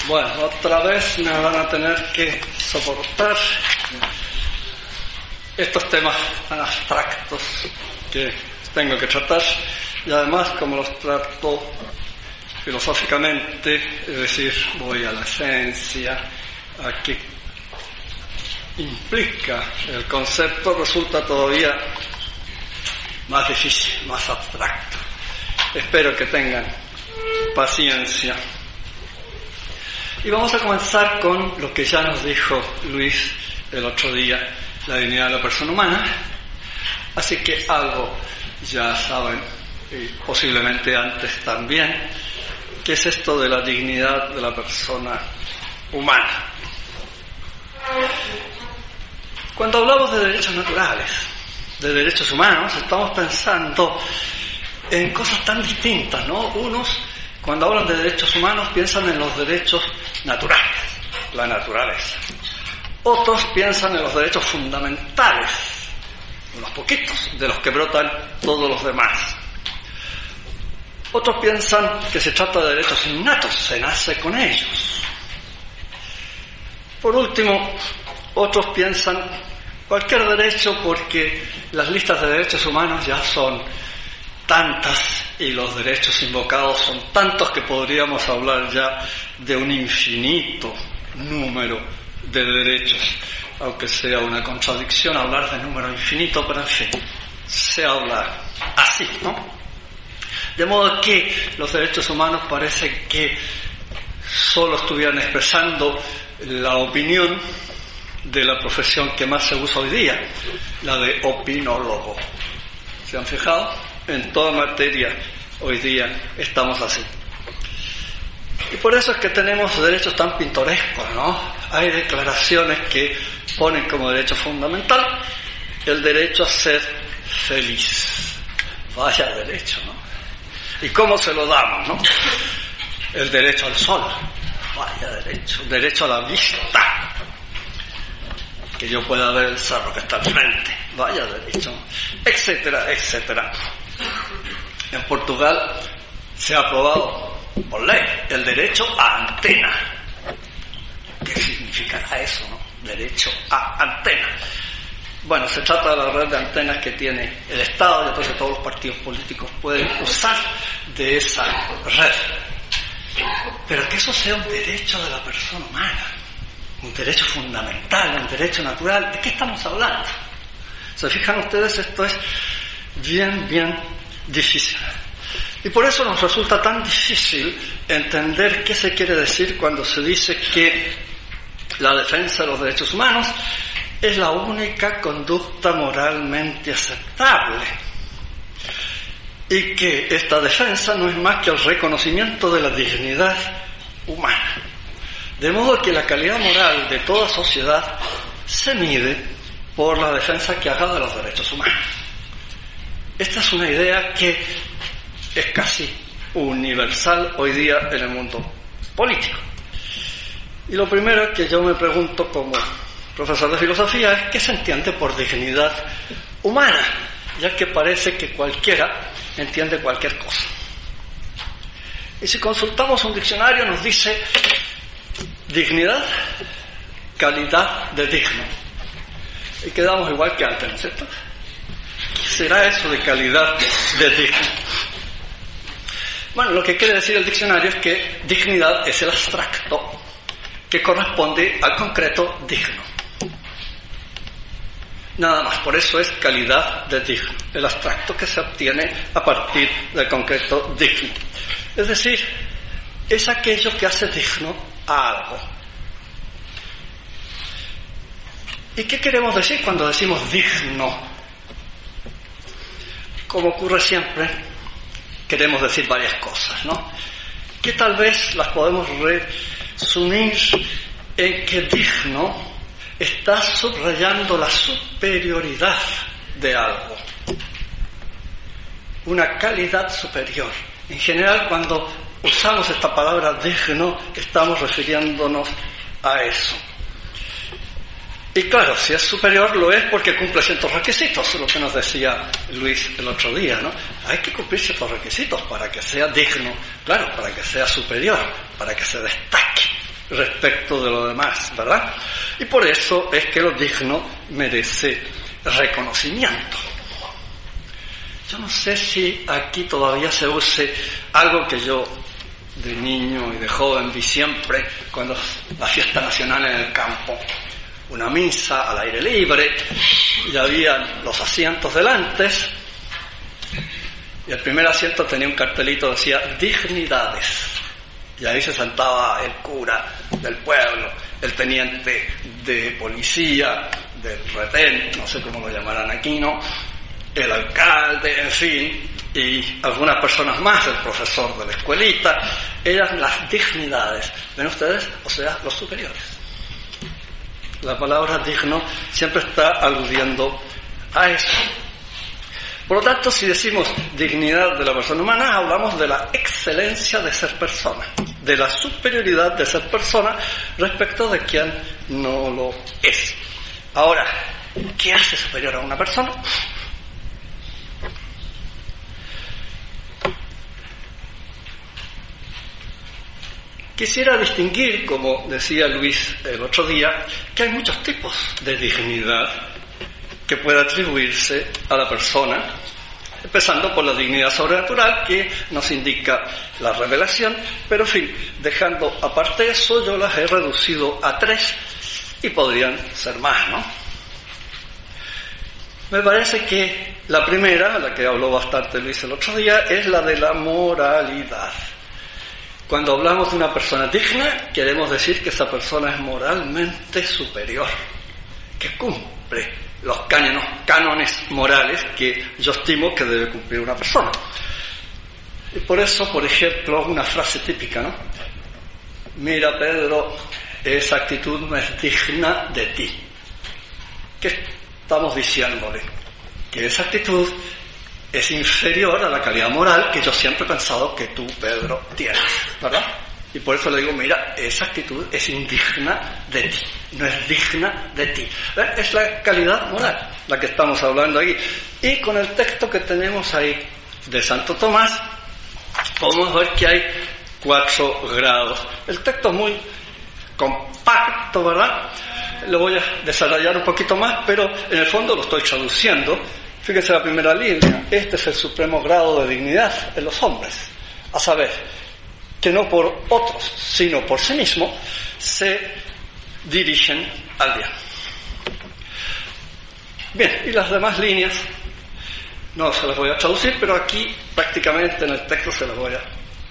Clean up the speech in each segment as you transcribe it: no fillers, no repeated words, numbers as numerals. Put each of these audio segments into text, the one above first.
Bueno, otra vez me van a tener que soportar estos temas tan abstractos que tengo que tratar, y además como los trato filosóficamente, es decir, voy a la esencia, a qué implica el concepto, resulta todavía más difícil, más abstracto. Espero que tengan paciencia. Y vamos a comenzar con lo que ya nos dijo Luis el otro día, la dignidad de la persona humana. Así que algo ya saben, y posiblemente antes también, qué es esto de la dignidad de la persona humana. Cuando hablamos de derechos naturales, de derechos humanos, estamos pensando en cosas tan distintas, ¿no? Unos, cuando hablan de derechos humanos, piensan en los derechos naturales, la naturaleza. Otros piensan en los derechos fundamentales, unos poquitos, de los que brotan todos los demás. Otros piensan que se trata de derechos innatos, se nace con ellos. Por último, otros piensan cualquier derecho, porque las listas de derechos humanos ya son tantas y los derechos invocados son tantos que podríamos hablar ya de un infinito número de derechos, aunque sea una contradicción hablar de número infinito, pero en fin, se habla así, ¿no? De modo que los derechos humanos parece que solo estuvieran expresando la opinión de la profesión que más se usa hoy día, la de opinólogo. ¿Se han fijado? En toda materia hoy día estamos así. Y por eso es que tenemos derechos tan pintorescos, ¿no? Hay declaraciones que ponen como derecho fundamental el derecho a ser feliz. Vaya derecho, ¿no? ¿Y cómo se lo damos, no? El derecho al sol. Vaya derecho. El derecho a la vista. Que yo pueda ver el cerro que está al frente. Vaya derecho. Etcétera, etcétera. En Portugal se ha aprobado por ley el derecho a antena. ¿Qué significará eso, no? Derecho a antena. Bueno, se trata de la red de antenas que tiene el Estado, y entonces todos los partidos políticos pueden usar de esa red. Pero que eso sea un derecho de la persona humana, un derecho fundamental, un derecho natural, ¿de qué estamos hablando? ¿Se fijan ustedes? Esto es bien difícil. Y por eso nos resulta tan difícil entender qué se quiere decir cuando se dice que la defensa de los derechos humanos es la única conducta moralmente aceptable y que esta defensa no es más que el reconocimiento de la dignidad humana. De modo que la calidad moral de toda sociedad se mide por la defensa que haga de los derechos humanos. Esta es una idea que es casi universal hoy día en el mundo político. Y lo primero que yo me pregunto como profesor de filosofía es qué se entiende por dignidad humana, ya que parece que cualquiera entiende cualquier cosa. Y si consultamos un diccionario nos dice dignidad, calidad de digno. Y quedamos igual que antes, ¿no es cierto? ¿Qué será eso de calidad de digno? Bueno, lo que quiere decir el diccionario es que dignidad es el abstracto que corresponde al concreto digno. Nada más, por eso es calidad de digno, el abstracto que se obtiene a partir del concreto digno. Es decir, es aquello que hace digno a algo. ¿Y qué queremos decir cuando decimos digno? Como ocurre siempre, queremos decir varias cosas, ¿no? Que tal vez las podemos resumir en que digno está subrayando la superioridad de algo, una calidad superior. En general, cuando usamos esta palabra digno, estamos refiriéndonos a eso. Y claro, si es superior, lo es porque cumple ciertos requisitos, lo que nos decía Luis el otro día, ¿no? Hay que cumplir ciertos requisitos para que sea digno, claro, para que sea superior, para que se destaque. respecto de lo demás, ¿verdad? Y por eso es que lo digno merece reconocimiento. Yo no sé si aquí todavía se use algo que yo de niño y de joven vi siempre cuando la fiesta nacional en el campo. Una misa al aire libre, y había los asientos delante, y el primer asiento tenía un cartelito que decía dignidades, y ahí se sentaba el cura del pueblo, el teniente de policía, del retén, no sé cómo lo llamarán aquí, ¿no?, el alcalde, en fin, y algunas personas más, el profesor de la escuelita. Eran las dignidades, ¿ven ustedes? O sea, los superiores. La palabra digno siempre está aludiendo a eso. Por lo tanto, si decimos dignidad de la persona humana, hablamos de la excelencia de ser persona, de la superioridad de ser persona respecto de quien no lo es. Ahora, ¿qué hace superior a una persona? Quisiera distinguir, como decía Luis el otro día, que hay muchos tipos de dignidad que puede atribuirse a la persona, empezando por la dignidad sobrenatural que nos indica la revelación, pero en fin, dejando aparte eso, yo las he reducido a 3 y podrían ser más, ¿no? Me parece que la primera, la que habló bastante Luis el otro día, es la de la moralidad. Cuando hablamos de una persona digna, queremos decir que esa persona es moralmente superior, que cumple los cánones morales que yo estimo que debe cumplir una persona. Y por eso, por ejemplo, una frase típica, ¿no? Mira, Pedro, esa actitud no es digna de ti. ¿Qué estamos diciéndole? Que esa actitud es inferior a la calidad moral que yo siempre he pensado que tú, Pedro, tienes, ¿verdad? Y por eso le digo, mira, esa actitud es indigna de ti, no es digna de ti. Es la calidad moral la que estamos hablando ahí. Y con el texto que tenemos ahí de Santo Tomás, podemos ver que hay 4 grados. El texto es muy compacto, ¿verdad? Lo voy a desarrollar un poquito más, pero en el fondo lo estoy traduciendo. Fíjense la primera línea, este es el supremo grado de dignidad en los hombres, a saber, que no por otros, sino por sí mismos, se dirigen al bien. Bien, y las demás líneas no se las voy a traducir, pero aquí prácticamente en el texto se las voy a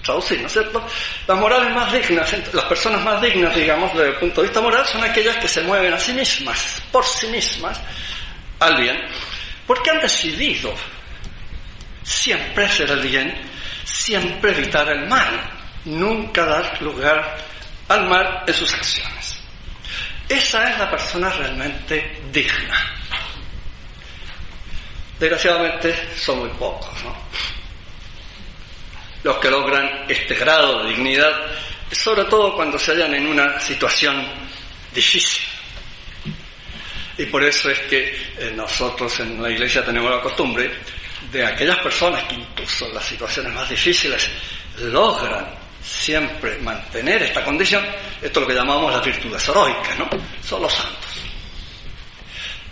traducir, ¿no es cierto? Las morales más dignas, las personas más dignas, digamos, desde el punto de vista moral, son aquellas que se mueven a sí mismas, por sí mismas, al bien, porque han decidido siempre hacer el bien, siempre evitar el mal, nunca dar lugar al mal en sus acciones. Esa es la persona realmente digna. Desgraciadamente son muy pocos, ¿no?, los que logran este grado de dignidad, sobre todo cuando se hallan en una situación difícil. Y por eso es que nosotros en la Iglesia tenemos la costumbre de aquellas personas que incluso en las situaciones más difíciles logran siempre mantener esta condición. Esto es lo que llamamos las virtudes heroicas, ¿no? Son los santos.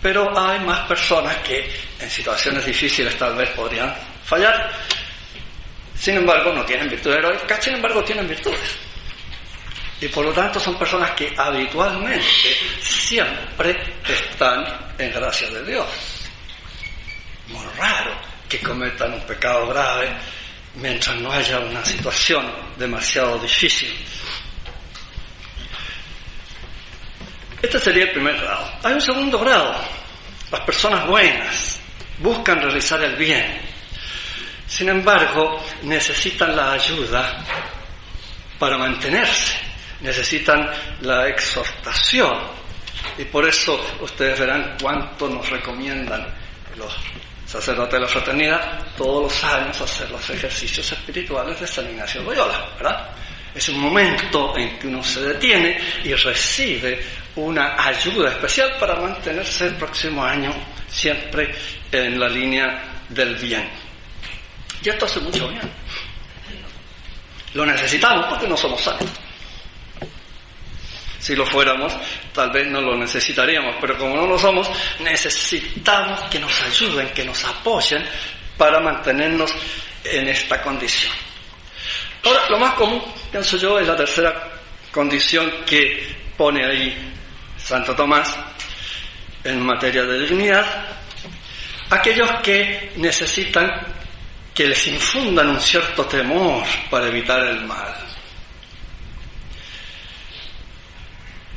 Pero hay más personas que en situaciones difíciles tal vez podrían fallar. Sin embargo, no tienen virtudes heroicas, sin embargo tienen virtudes. Y por lo tanto son personas que habitualmente siempre están en gracia de Dios. Muy raro que cometan un pecado grave mientras no haya una situación demasiado difícil. Este sería el primer grado. Hay un segundo grado. Las personas buenas buscan realizar el bien. Sin embargo, necesitan la ayuda para mantenerse. Necesitan la exhortación. Y por eso ustedes verán cuánto nos recomiendan los sacerdotes de la fraternidad todos los años hacer los ejercicios espirituales de San Ignacio de Loyola, ¿verdad? Es un momento en que uno se detiene y recibe una ayuda especial para mantenerse el próximo año siempre en la línea del bien. Y esto hace mucho bien. Lo necesitamos porque no somos santos. Si lo fuéramos, tal vez no lo necesitaríamos, pero como no lo somos, necesitamos que nos ayuden, que nos apoyen para mantenernos en esta condición. Ahora, lo más común, pienso yo, es la tercera condición que pone ahí Santo Tomás en materia de dignidad: aquellos que necesitan que les infundan un cierto temor para evitar el mal.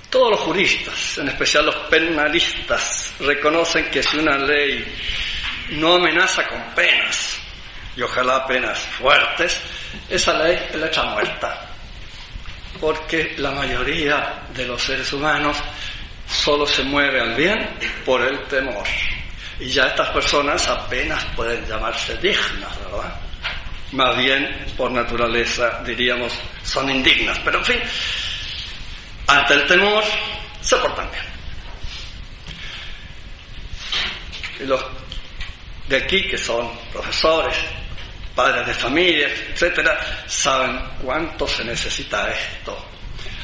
Todos los juristas, en especial los penalistas, reconocen que si una ley no amenaza con penas, y ojalá penas fuertes, esa ley es letra muerta, porque la mayoría de los seres humanos solo se mueve al bien por el temor, y ya estas personas apenas pueden llamarse dignas, ¿verdad? Más bien, por naturaleza, diríamos, son indignas, pero en fin, ante el temor se portan bien. Y los de aquí, que son profesores, padres de familia, etcétera, saben cuánto se necesita esto.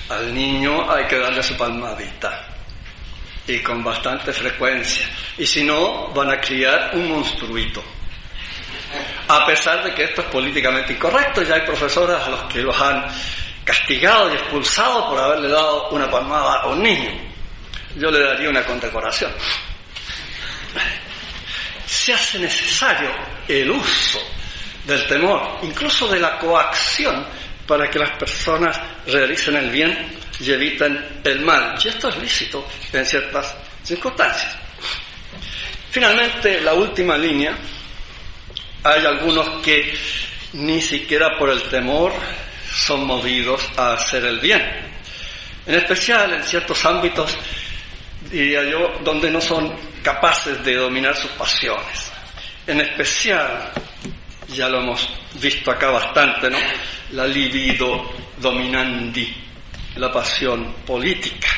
Al niño hay que darle su palmadita, y con bastante frecuencia, y si no, van a criar un monstruito. A pesar de que esto es políticamente incorrecto, ya hay profesoras a los que los han castigado y expulsado por haberle dado una palmada a un niño. Yo le daría una condecoración. Se hace necesario el uso del temor, incluso de la coacción, para que las personas realicen el bien y eviten el mal. Y esto es lícito en ciertas circunstancias. Finalmente, la última línea: hay algunos que ni siquiera por el temor son movidos a hacer el bien. En especial en ciertos ámbitos, diría yo, donde no son capaces de dominar sus pasiones. En especial, ya lo hemos visto acá bastante, ¿no? La libido dominandi, la pasión política,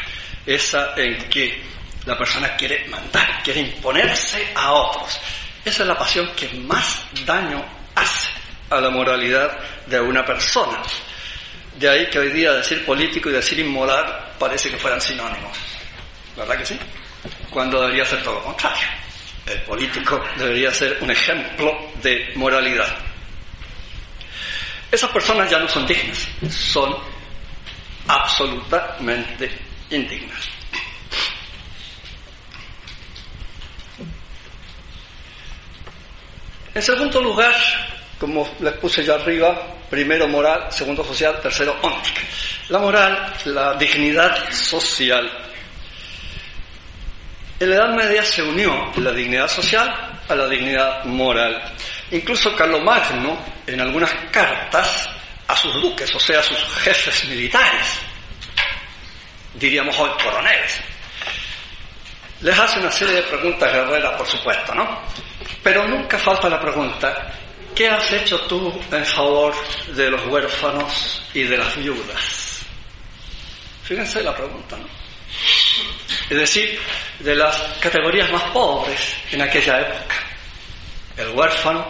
esa en que la persona quiere mandar, quiere imponerse a otros. Esa es la pasión que más daño hace a la moralidad de una persona. De ahí que hoy día decir político y decir inmoral parece que fueran sinónimos, ¿verdad que sí? Cuando debería ser todo lo contrario. El político debería ser un ejemplo de moralidad. Esas personas ya no son dignas, son absolutamente indignas. En segundo lugar, como les puse ya arriba, primero moral, segundo social, tercero óntica. La moral, la dignidad social. En la Edad Media se unió la dignidad social a la dignidad moral. Incluso Carlomagno, en algunas cartas a sus duques, o sea, a sus jefes militares, diríamos hoy coroneles, les hace una serie de preguntas guerreras, por supuesto, ¿no? Pero nunca falta la pregunta: ¿qué has hecho tú en favor de los huérfanos y de las viudas? Fíjense la pregunta, ¿no? Es decir, de las categorías más pobres en aquella época. El huérfano,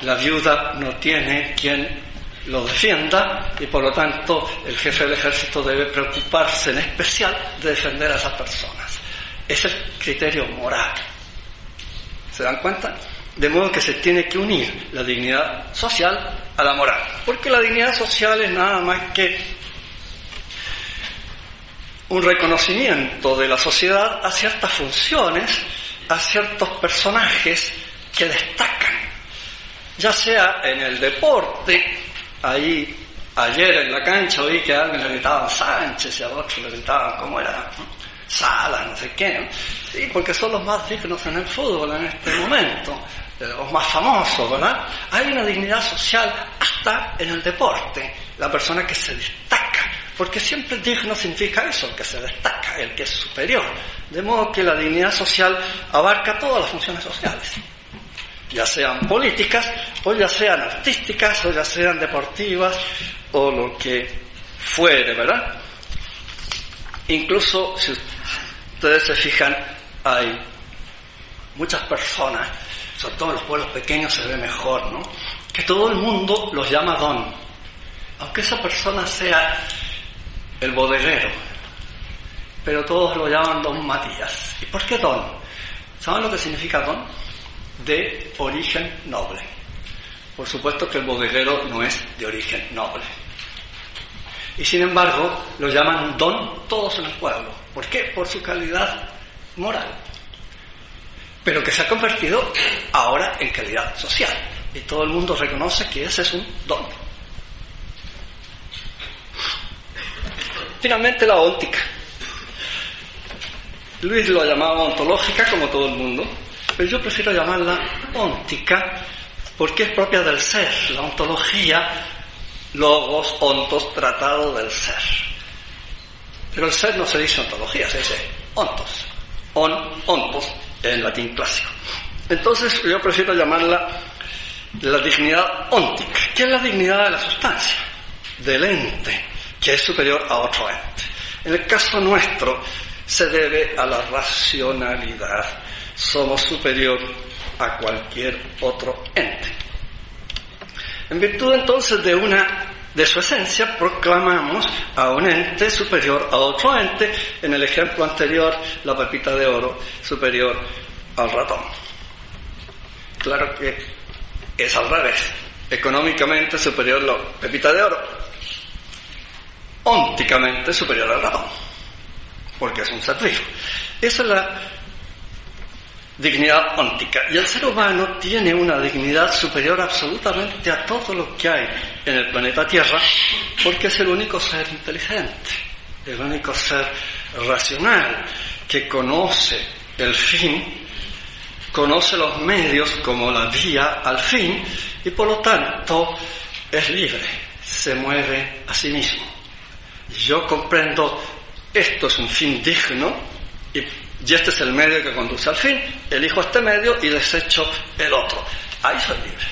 la viuda, no tiene quien lo defienda, y por lo tanto el jefe del ejército debe preocuparse en especial de defender a esas personas. Es el criterio moral. ¿Se dan cuenta? De modo que se tiene que unir la dignidad social a la moral, porque la dignidad social es nada más que un reconocimiento de la sociedad a ciertas funciones, a ciertos personajes que destacan, ya sea en el deporte. Ahí ayer en la cancha oí que a alguien le gritaban Sánchez y a otro le gritaban, ¿cómo era? Salas, no sé qué, ¿no? Sí, porque son los más dignos en el fútbol en este momento, los más famosos, ¿verdad? Hay una dignidad social hasta en el deporte, la persona que se destaca, porque siempre digno significa eso, el que se destaca, el que es superior. De modo que la dignidad social abarca todas las funciones sociales, ya sean políticas, o ya sean artísticas, o ya sean deportivas, o lo que fuere, ¿verdad? Incluso, si ustedes se fijan, hay muchas personas, sobre todo en los pueblos pequeños se ve mejor, ¿no?, que todo el mundo los llama don, aunque esa persona sea el bodeguero, pero todos lo llaman Don Matías. ¿Y por qué Don? ¿Saben lo que significa Don? De origen noble. Por supuesto que el bodeguero no es de origen noble. Y sin embargo, lo llaman Don todos en el pueblo. ¿Por qué? Por su calidad moral. Pero que se ha convertido ahora en calidad social. Y todo el mundo reconoce que ese es un don. Finalmente, la óntica. Luis lo llamaba ontológica, como todo el mundo, pero yo prefiero llamarla óntica porque es propia del ser. La ontología, logos, ontos, tratado del ser. Pero el ser no se dice ontología, se dice ontos. Ontos, en latín clásico. Entonces yo prefiero llamarla la dignidad óntica, que es la dignidad de la sustancia, del ente, que es superior a otro ente. En el caso nuestro, se debe a la racionalidad. Somos superior a cualquier otro ente. En virtud entonces de su esencia, proclamamos a un ente superior a otro ente. En el ejemplo anterior, la pepita de oro superior al ratón. Claro que es al revés. Económicamente superior a la pepita de oro. Ónticamente superior al ratón, porque es un ser vivo. Esa es la dignidad óntica. Y el ser humano tiene una dignidad superior absolutamente a todo lo que hay en el planeta Tierra, porque es el único ser inteligente, el único ser racional, que conoce el fin, conoce los medios como la vía al fin, y por lo tanto es libre, se mueve a sí mismo. Yo comprendo, esto es un fin digno, y este es el medio que conduce al fin, elijo este medio y desecho el otro. Ahí soy libre.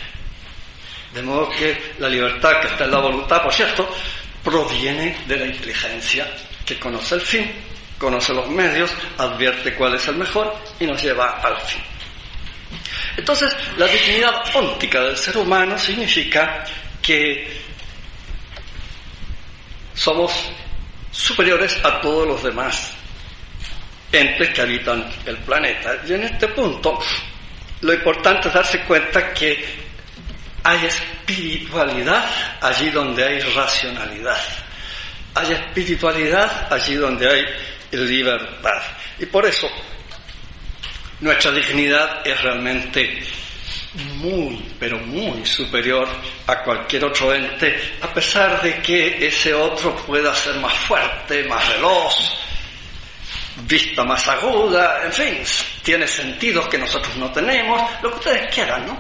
De modo que la libertad que está en la voluntad, por cierto, proviene de la inteligencia, que conoce el fin, conoce los medios, advierte cuál es el mejor y nos lleva al fin. Entonces, la dignidad óntica del ser humano significa que somos superiores a todos los demás entes que habitan el planeta. Y en este punto, lo importante es darse cuenta que hay espiritualidad allí donde hay racionalidad. Hay espiritualidad allí donde hay libertad. Y por eso, nuestra dignidad es realmente muy, pero muy superior a cualquier otro ente, a pesar de que ese otro pueda ser más fuerte, más veloz, vista más aguda, en fin, tiene sentidos que nosotros no tenemos, lo que ustedes quieran, ¿no?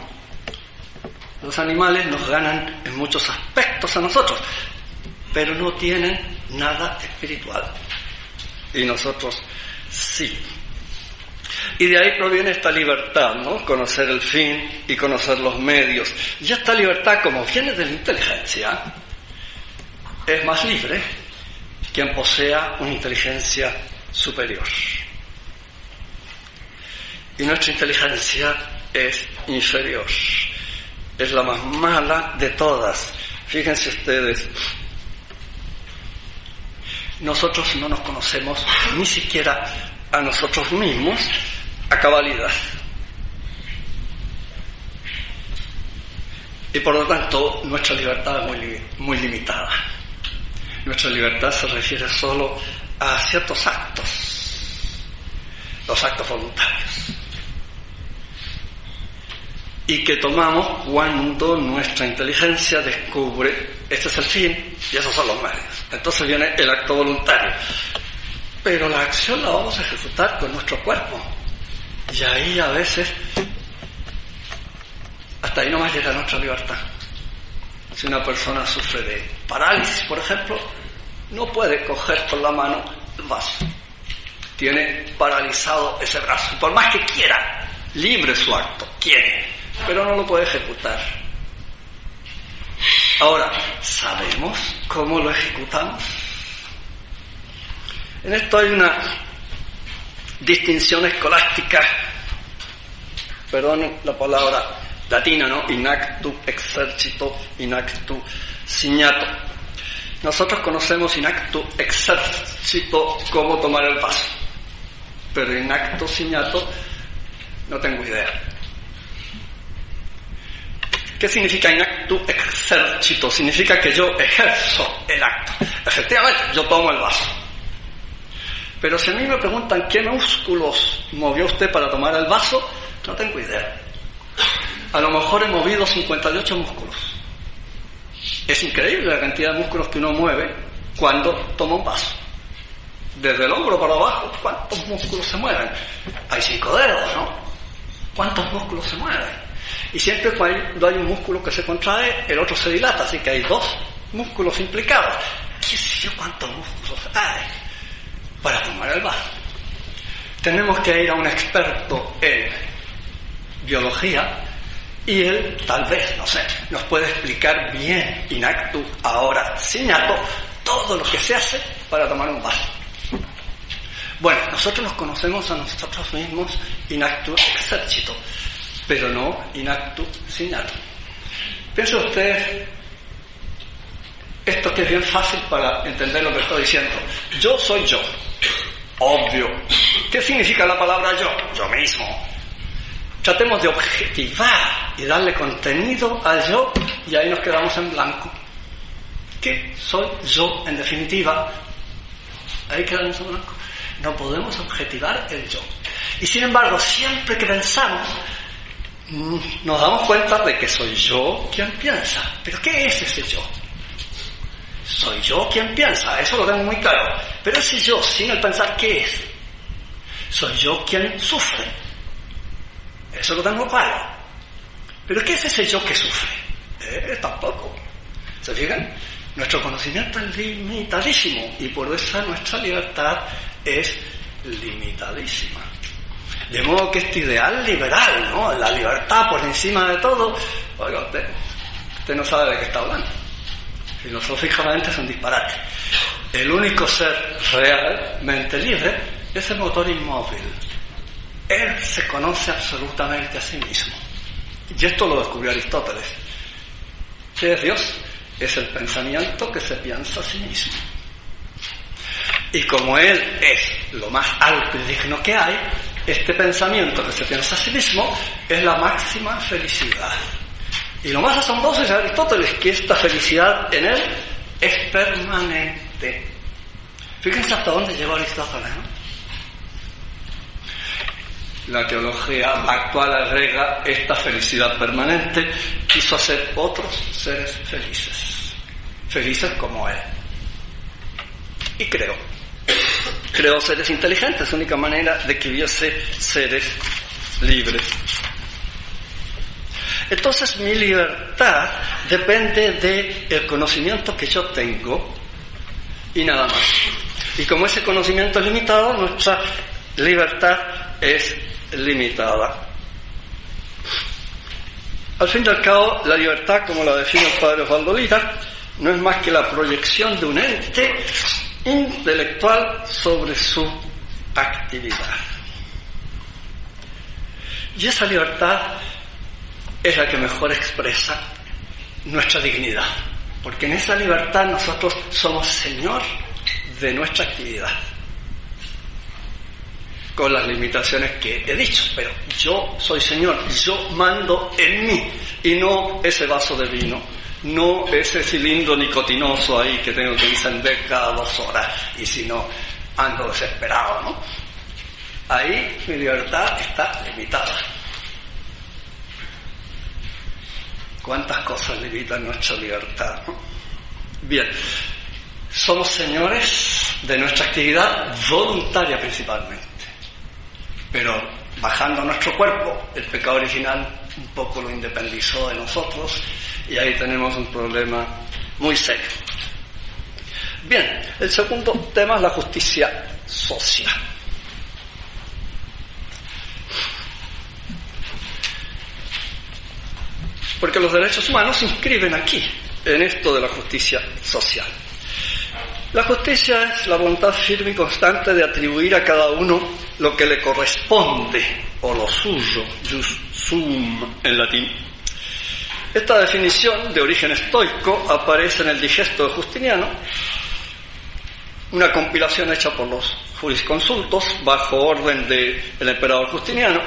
Los animales nos ganan en muchos aspectos a nosotros, pero no tienen nada espiritual. Y nosotros sí. Y de ahí proviene esta libertad, ¿no? Conocer el fin y conocer los medios. Y esta libertad, como viene de la inteligencia, es más libre quien posea una inteligencia superior. Y nuestra inteligencia es inferior. Es la más mala de todas. Fíjense ustedes, nosotros no nos conocemos ni siquiera a nosotros mismos a cabalidad. Y por lo tanto, nuestra libertad es muy limitada. Nuestra libertad se refiere solo a ciertos actos, los actos voluntarios, y que tomamos cuando nuestra inteligencia descubre este es el fin y esos son los medios. Entonces viene el acto voluntario. Pero la acción la vamos a ejecutar con nuestro cuerpo. Y ahí a veces, hasta ahí nomás llega nuestra libertad. Si una persona sufre de parálisis, por ejemplo, no puede coger con la mano el vaso. Tiene paralizado ese brazo. Por más que quiera, libre su acto, quiere, pero no lo puede ejecutar. Ahora, ¿sabemos cómo lo ejecutamos? En esto hay una distinción escolástica, perdón la palabra latina, ¿no? In actu exercito, in actu signato. Nosotros conocemos in actu exercito cómo tomar el vaso, pero in actu signato no tengo idea. ¿Qué significa in actu exercito? Significa que yo ejerzo el acto. Efectivamente, yo tomo el vaso. Pero si a mí me preguntan qué músculos movió usted para tomar el vaso, no tengo idea. A lo mejor he movido 58 músculos. Es increíble la cantidad de músculos que uno mueve cuando toma un vaso. Desde el hombro para abajo, ¿cuántos músculos se mueven? Hay 5 dedos, ¿no? ¿Cuántos músculos se mueven? Y siempre cuando hay un músculo que se contrae, el otro se dilata, así que hay 2 músculos implicados. ¿Qué sé yo cuántos músculos hay para tomar el vaso? Tenemos que ir a un experto en biología y él, tal vez, no sé, nos puede explicar bien, in actu, ahora, signato, todo lo que se hace para tomar un vaso. Bueno, nosotros nos conocemos a nosotros mismos in actu exercito, pero no in actu signato. Piensen ustedes, esto que es bien fácil para entender lo que estoy diciendo. Yo soy yo, obvio. ¿Qué significa la palabra yo? Yo mismo. Tratemos de objetivar y darle contenido al yo y ahí nos quedamos en blanco. ¿Qué soy yo en definitiva? Ahí quedamos en blanco. No podemos objetivar el yo. Y sin embargo, siempre que pensamos, nos damos cuenta de que soy yo quien piensa. ¿Pero qué es ese yo? Soy yo quien piensa, eso lo tengo muy claro. Pero ese yo, sin el pensar, ¿qué es? Soy yo quien sufre. Eso lo tengo claro. ¿Pero qué es ese yo que sufre? Tampoco. ¿Se fijan? Nuestro conocimiento es limitadísimo y por eso nuestra libertad es limitadísima. De modo que este ideal liberal, ¿no? La libertad por encima de todo, oiga, usted no sabe de qué está hablando. Filosóficamente es un disparate. El único ser realmente libre es el motor inmóvil. Él se conoce absolutamente a sí mismo. Y esto lo descubrió Aristóteles. ¿Qué es Dios? Es el pensamiento que se piensa a sí mismo. Y como Él es lo más alto y digno que hay, este pensamiento que se piensa a sí mismo es la máxima felicidad. Y lo más asombroso es Aristóteles, que esta felicidad en Él es permanente. Fíjense hasta dónde llegó Aristóteles, ¿no? La teología actual agrega esta felicidad permanente, quiso hacer otros seres felices como Él. Y creó seres inteligentes, única manera de que hubiese seres libres. Entonces mi libertad depende del conocimiento que yo tengo y nada más. Y como ese conocimiento es limitado, nuestra libertad es limitada. Al fin y al cabo, la libertad, como la define el padre Osvaldo Lira, no es más que la proyección de un ente intelectual sobre su actividad. Y esa libertad es la que mejor expresa nuestra dignidad, porque en esa libertad nosotros somos señor de nuestra actividad, con las limitaciones que he dicho, pero yo soy señor, yo mando en mí, y no ese vaso de vino, no ese cilindro nicotinoso ahí que tengo que encender cada 2 horas, y si no, ando desesperado, ¿no? Ahí mi libertad está limitada. ¿Cuántas cosas limitan nuestra libertad, ¿no? Bien, somos señores de nuestra actividad voluntaria principalmente, pero bajando a nuestro cuerpo, el pecado original un poco lo independizó de nosotros y ahí tenemos un problema muy serio. Bien, el segundo tema es la justicia social. Porque los derechos humanos se inscriben aquí, en esto de la justicia social. La justicia es la voluntad firme y constante de atribuir a cada uno lo que le corresponde, o lo suyo, jus suum en latín. Esta definición de origen estoico aparece en el Digesto de Justiniano, una compilación hecha por los jurisconsultos bajo orden del emperador Justiniano,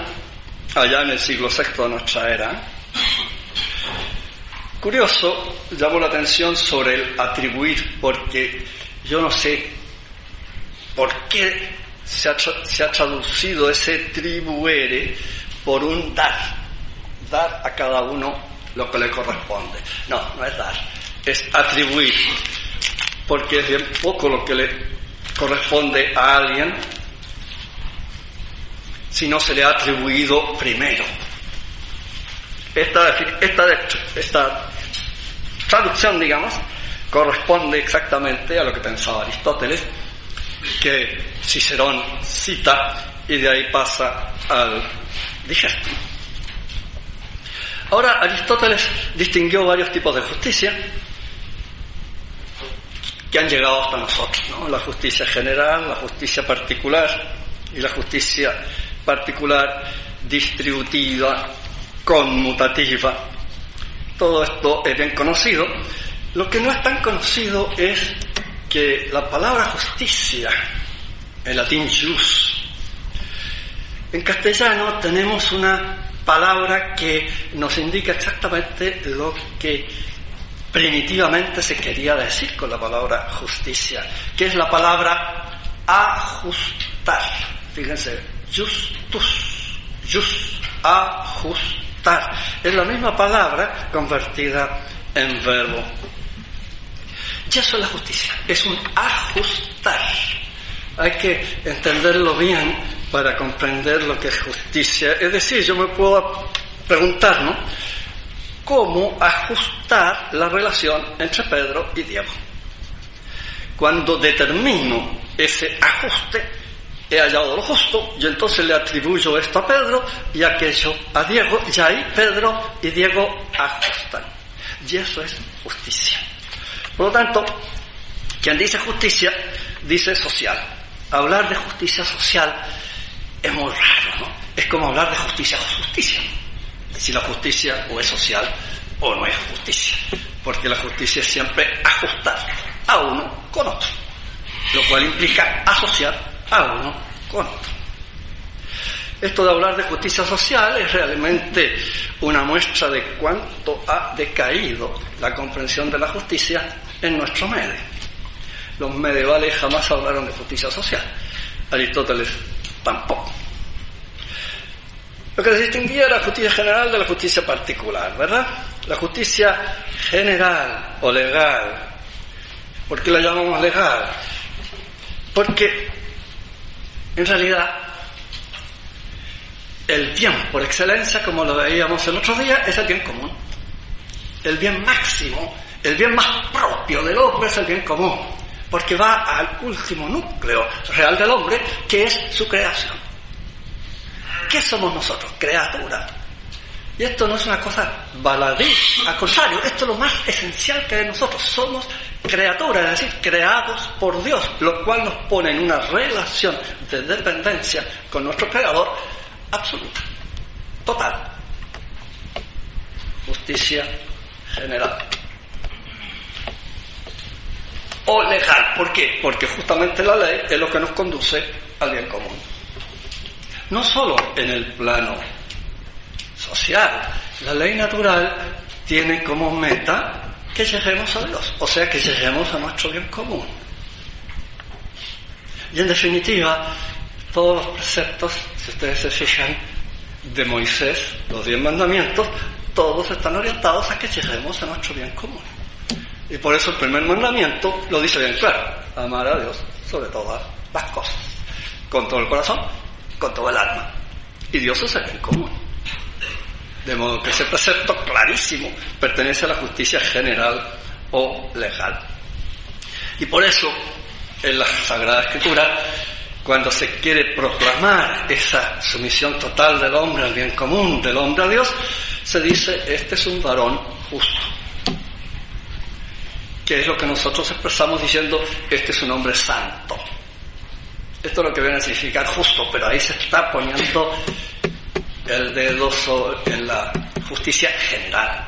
allá en el siglo VI de nuestra era. Curioso, llamó la atención sobre el atribuir, porque yo no sé por qué se ha traducido ese tribuere por un dar a cada uno lo que le corresponde. No es dar, es atribuir, porque es bien poco lo que le corresponde a alguien si no se le ha atribuido primero. Esta traducción, digamos, corresponde exactamente a lo que pensaba Aristóteles, que Cicerón cita y de ahí pasa al Digesto. Ahora, Aristóteles distinguió varios tipos de justicia que han llegado hasta nosotros, ¿no? La justicia general, la justicia particular y la justicia particular distributiva, conmutativa. Todo esto es bien conocido. Lo que no es tan conocido es que la palabra justicia, en latín jus, en castellano tenemos una palabra que nos indica exactamente lo que primitivamente se quería decir con la palabra justicia, que es la palabra ajustar. Fíjense, justus, ajustar. Es la misma palabra convertida en verbo. Y eso es la justicia, es un ajustar. Hay que entenderlo bien para comprender lo que es justicia. Es decir, yo me puedo preguntar, ¿no?, ¿cómo ajustar la relación entre Pedro y Diego? Cuando determino ese ajuste, he hallado lo justo, y entonces le atribuyo esto a Pedro y aquello a Diego, y ahí Pedro y Diego ajustan. Y eso es justicia. Por lo tanto, quien dice justicia, dice social. Hablar de justicia social es muy raro, ¿no? Es como hablar de justicia o justicia. Si la justicia o es social o no es justicia. Porque la justicia es siempre ajustar a uno con otro, lo cual implica asociar a uno con otro. Esto de hablar de justicia social es realmente una muestra de cuánto ha decaído la comprensión de la justicia en nuestro medio. Los medievales jamás hablaron de justicia social, Aristóteles tampoco. Lo que se distinguía era la justicia general de la justicia particular, ¿verdad? La justicia general o legal. ¿Por qué la llamamos legal? Porque en realidad el bien por excelencia, como lo veíamos el otro día, es el bien común. El bien máximo, el bien más propio del hombre es el bien común, porque va al último núcleo real del hombre, que es su creación. ¿Qué somos nosotros? Criaturas. Y esto no es una cosa baladí, al contrario, esto es lo más esencial que hay en nosotros. Somos criaturas, es decir, creados por Dios, lo cual nos pone en una relación de dependencia con nuestro Creador absoluta, total. Justicia general. O legal. ¿Por qué? Porque justamente la ley es lo que nos conduce al bien común. No solo en el plano social, la ley natural tiene como meta que lleguemos a Dios, o sea, que lleguemos a nuestro bien común. Y en definitiva, todos los preceptos, si ustedes se fijan, de Moisés, los 10 mandamientos, todos están orientados a que lleguemos a nuestro bien común. Y por eso el primer mandamiento lo dice bien claro: amar a Dios sobre todas las cosas, con todo el corazón, con todo el alma. Y Dios es el bien común. De modo que ese precepto clarísimo pertenece a la justicia general o legal. Y por eso, en la Sagrada Escritura, cuando se quiere proclamar esa sumisión total del hombre al bien común, del hombre a Dios, se dice: este es un varón justo. Que es lo que nosotros expresamos diciendo: este es un hombre santo. Esto es lo que viene a significar justo, pero ahí se está poniendo el dedo en la justicia general.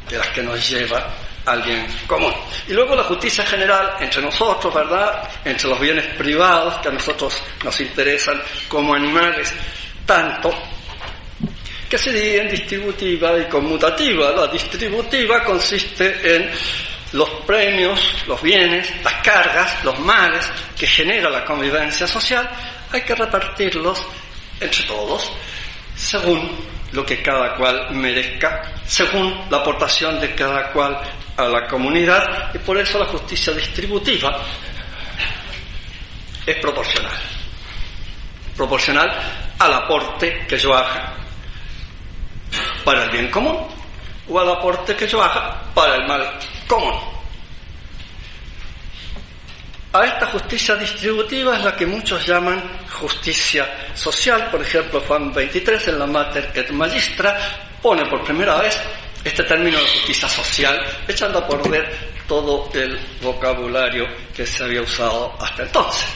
de las que nos lleva al bien común. Y luego la justicia general entre nosotros, ¿verdad? Entre los bienes privados que a nosotros nos interesan como animales, tanto que se divide en distributiva y conmutativa. La distributiva consiste en los premios, los bienes, las cargas, los males que genera la convivencia social. Hay que repartirlos entre todos, según lo que cada cual merezca, según la aportación de cada cual a la comunidad, y por eso la justicia distributiva es proporcional al aporte que yo haga para el bien común o al aporte que yo haga para el mal común. A esta justicia distributiva es la que muchos llaman justicia social. Por ejemplo, Juan 23 en la Mater et Magistra pone por primera vez este término de justicia social, echando a perder todo el vocabulario que se había usado hasta entonces,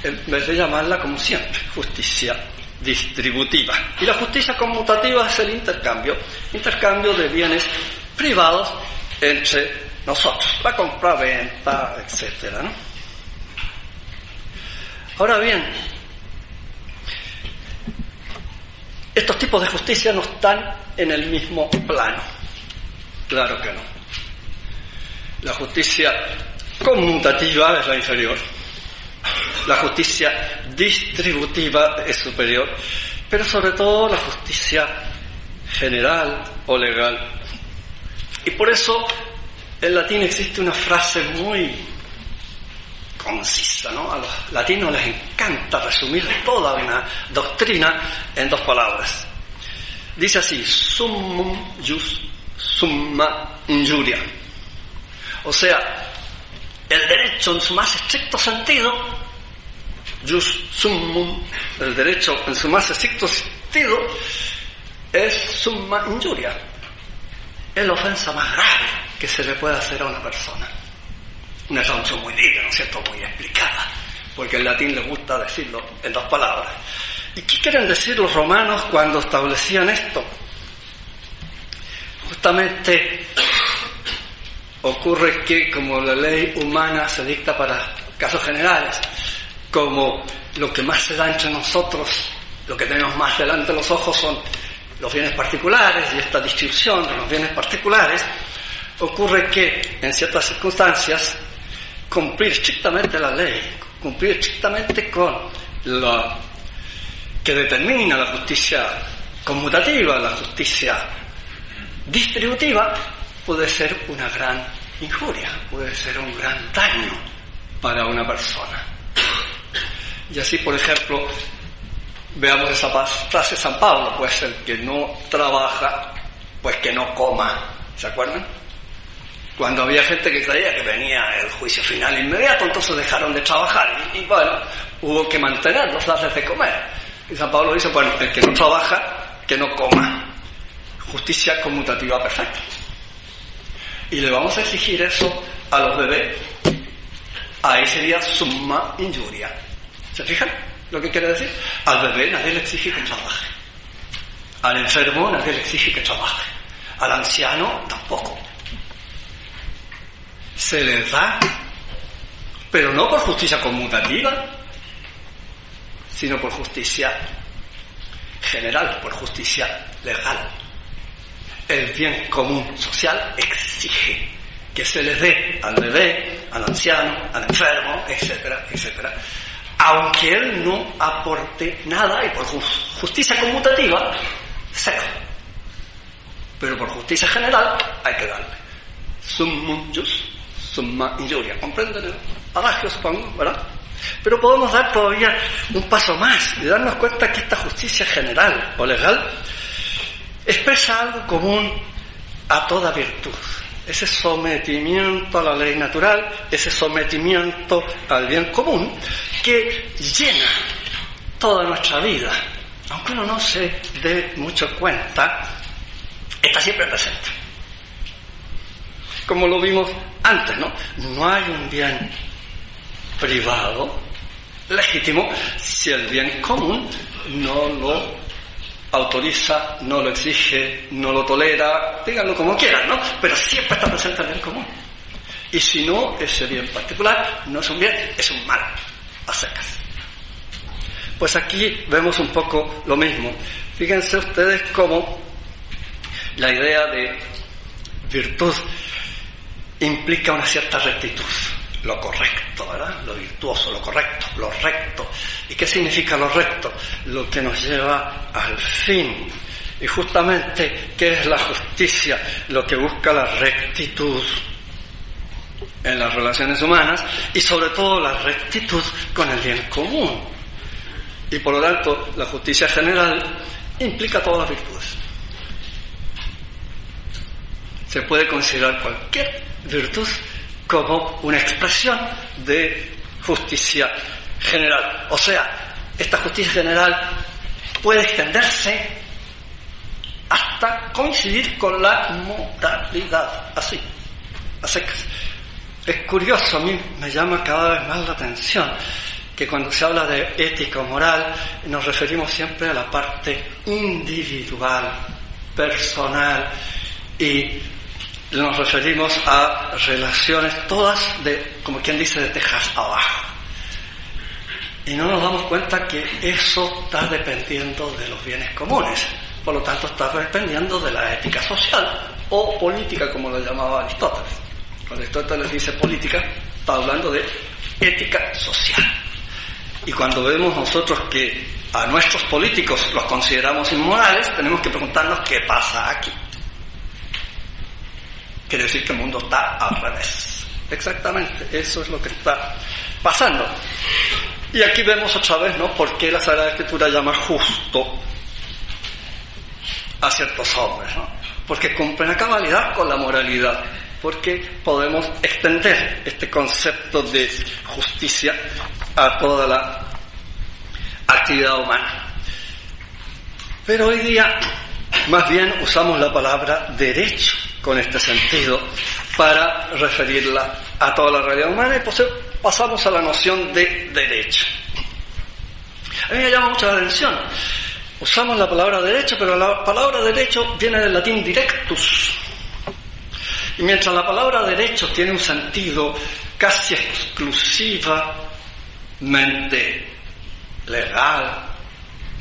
en vez de llamarla, como siempre, justicia distributiva. Y la justicia conmutativa es el intercambio de bienes privados entre nosotros, la compra-venta, etcétera, ¿no? Ahora bien, estos tipos de justicia no están en el mismo plano. Claro que no. La justicia conmutativa es la inferior. La justicia distributiva es superior. Pero sobre todo la justicia general o legal. Y por eso en latín existe una frase muy concisa, ¿no? A los latinos les encanta resumir toda una doctrina en dos palabras. Dice así: summum jus, summa injuria. O sea, el derecho en su más estricto sentido, jus summum, el derecho en su más estricto sentido, es summa injuria. Es la ofensa más grave que se le puede hacer a una persona. Una traducción muy digna, ¿no es cierto?, muy explicada, porque en latín les gusta decirlo en dos palabras. ¿Y qué quieren decir los romanos cuando establecían esto? Justamente ocurre que, como la ley humana se dicta para casos generales, como lo que más se da entre nosotros, lo que tenemos más delante de los ojos son los bienes particulares, y esta distribución de los bienes particulares, ocurre que en ciertas circunstancias cumplir estrictamente la ley, cumplir estrictamente con la que determina la justicia conmutativa, la justicia distributiva, puede ser una gran injuria, puede ser un gran daño para una persona. Y así, por ejemplo, veamos esa frase de San Pablo: pues el que no trabaja, pues que no coma. ¿Se acuerdan? Cuando había gente que creía que venía el juicio final inmediato, entonces dejaron de trabajar y bueno, hubo que mantenerlos, darles de comer. Y San Pablo dice: bueno, el que no trabaja, que no coma. Justicia conmutativa perfecta. Y le vamos a exigir eso a los bebés. Ahí sería summa injuria. ¿Se fijan lo que quiere decir? Al bebé nadie le exige que trabaje. Al enfermo nadie le exige que trabaje. Al anciano tampoco. Se les da, pero no por justicia conmutativa, sino por justicia general, por justicia legal. El bien común social exige que se les dé al bebé, al anciano, al enfermo, etcétera, etcétera, aunque él no aporte nada, y por justicia conmutativa, cero. Pero por justicia general hay que darle. Summum jus, summa injuria. ¿Comprenden el adagio, supongo, verdad? Pero podemos dar todavía un paso más y darnos cuenta que esta justicia general o legal expresa algo común a toda virtud. Ese sometimiento a la ley natural, ese sometimiento al bien común que llena toda nuestra vida. Aunque uno no se dé mucho cuenta, está siempre presente. Como lo vimos antes, ¿no? No hay un bien privado legítimo si el bien común no lo autoriza, no lo exige, no lo tolera, díganlo como quieran, ¿no? Pero siempre está presente el bien común. Y si no, ese bien particular no es un bien, es un mal, a secas. Pues aquí vemos un poco lo mismo. Fíjense ustedes cómo la idea de virtud implica una cierta rectitud, lo correcto, ¿verdad? Lo virtuoso, lo correcto, lo recto. ¿Y qué significa lo recto? Lo que nos lleva al fin. Y justamente, ¿qué es la justicia? Lo que busca la rectitud en las relaciones humanas y sobre todo la rectitud con el bien común. Y por lo tanto, la justicia general implica todas las virtudes. Se puede considerar cualquier virtud como una expresión de justicia general. O sea, esta justicia general puede extenderse hasta coincidir con la moralidad, así, a secas. Es curioso, a mí me llama cada vez más la atención que cuando se habla de ética o moral nos referimos siempre a la parte individual, personal, y nos referimos a relaciones todas de, como quien dice, de tejas abajo. Y no nos damos cuenta que eso está dependiendo de los bienes comunes, por lo tanto está dependiendo de la ética social o política, como lo llamaba Aristóteles. Cuando Aristóteles dice política, está hablando de ética social. Y cuando vemos nosotros que a nuestros políticos los consideramos inmorales, tenemos que preguntarnos qué pasa aquí. Quiere decir que el mundo está al revés. Exactamente, eso es lo que está pasando. Y aquí vemos otra vez, ¿no?, por qué la Sagrada Escritura llama justo a ciertos hombres, ¿no? Porque cumplen a cabalidad con la moralidad. Porque podemos extender este concepto de justicia a toda la actividad humana. Pero hoy día, más bien, usamos la palabra derecho con este sentido para referirla a toda la realidad humana y pues pasamos a la noción de derecho. A mí me llama mucho la atención. Usamos la palabra derecho, pero la palabra derecho viene del latín directus. Y mientras la palabra derecho tiene un sentido casi exclusivamente legal,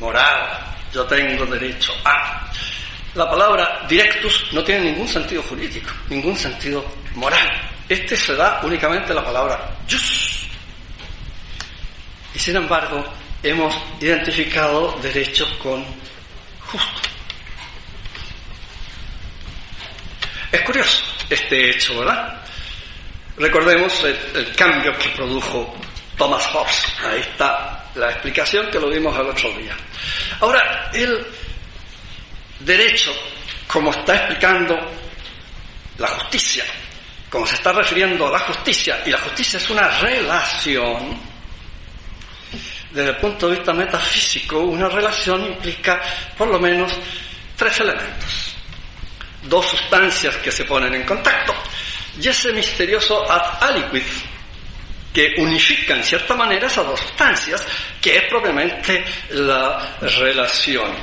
moral, yo tengo derecho a, la palabra directus no tiene ningún sentido jurídico, ningún sentido moral. Este se da únicamente la palabra jus. Y sin embargo, hemos identificado derecho con justo. Es curioso este hecho, ¿verdad? Recordemos el cambio que produjo Thomas Hobbes. Ahí está la explicación que lo vimos el otro día. Ahora, el derecho, como está explicando la justicia, como se está refiriendo a la justicia, y la justicia es una relación, desde el punto de vista metafísico, una relación implica por lo menos tres elementos. Dos sustancias que se ponen en contacto y ese misterioso ad aliquid que unifica en cierta manera esas dos sustancias, que es propiamente la relación.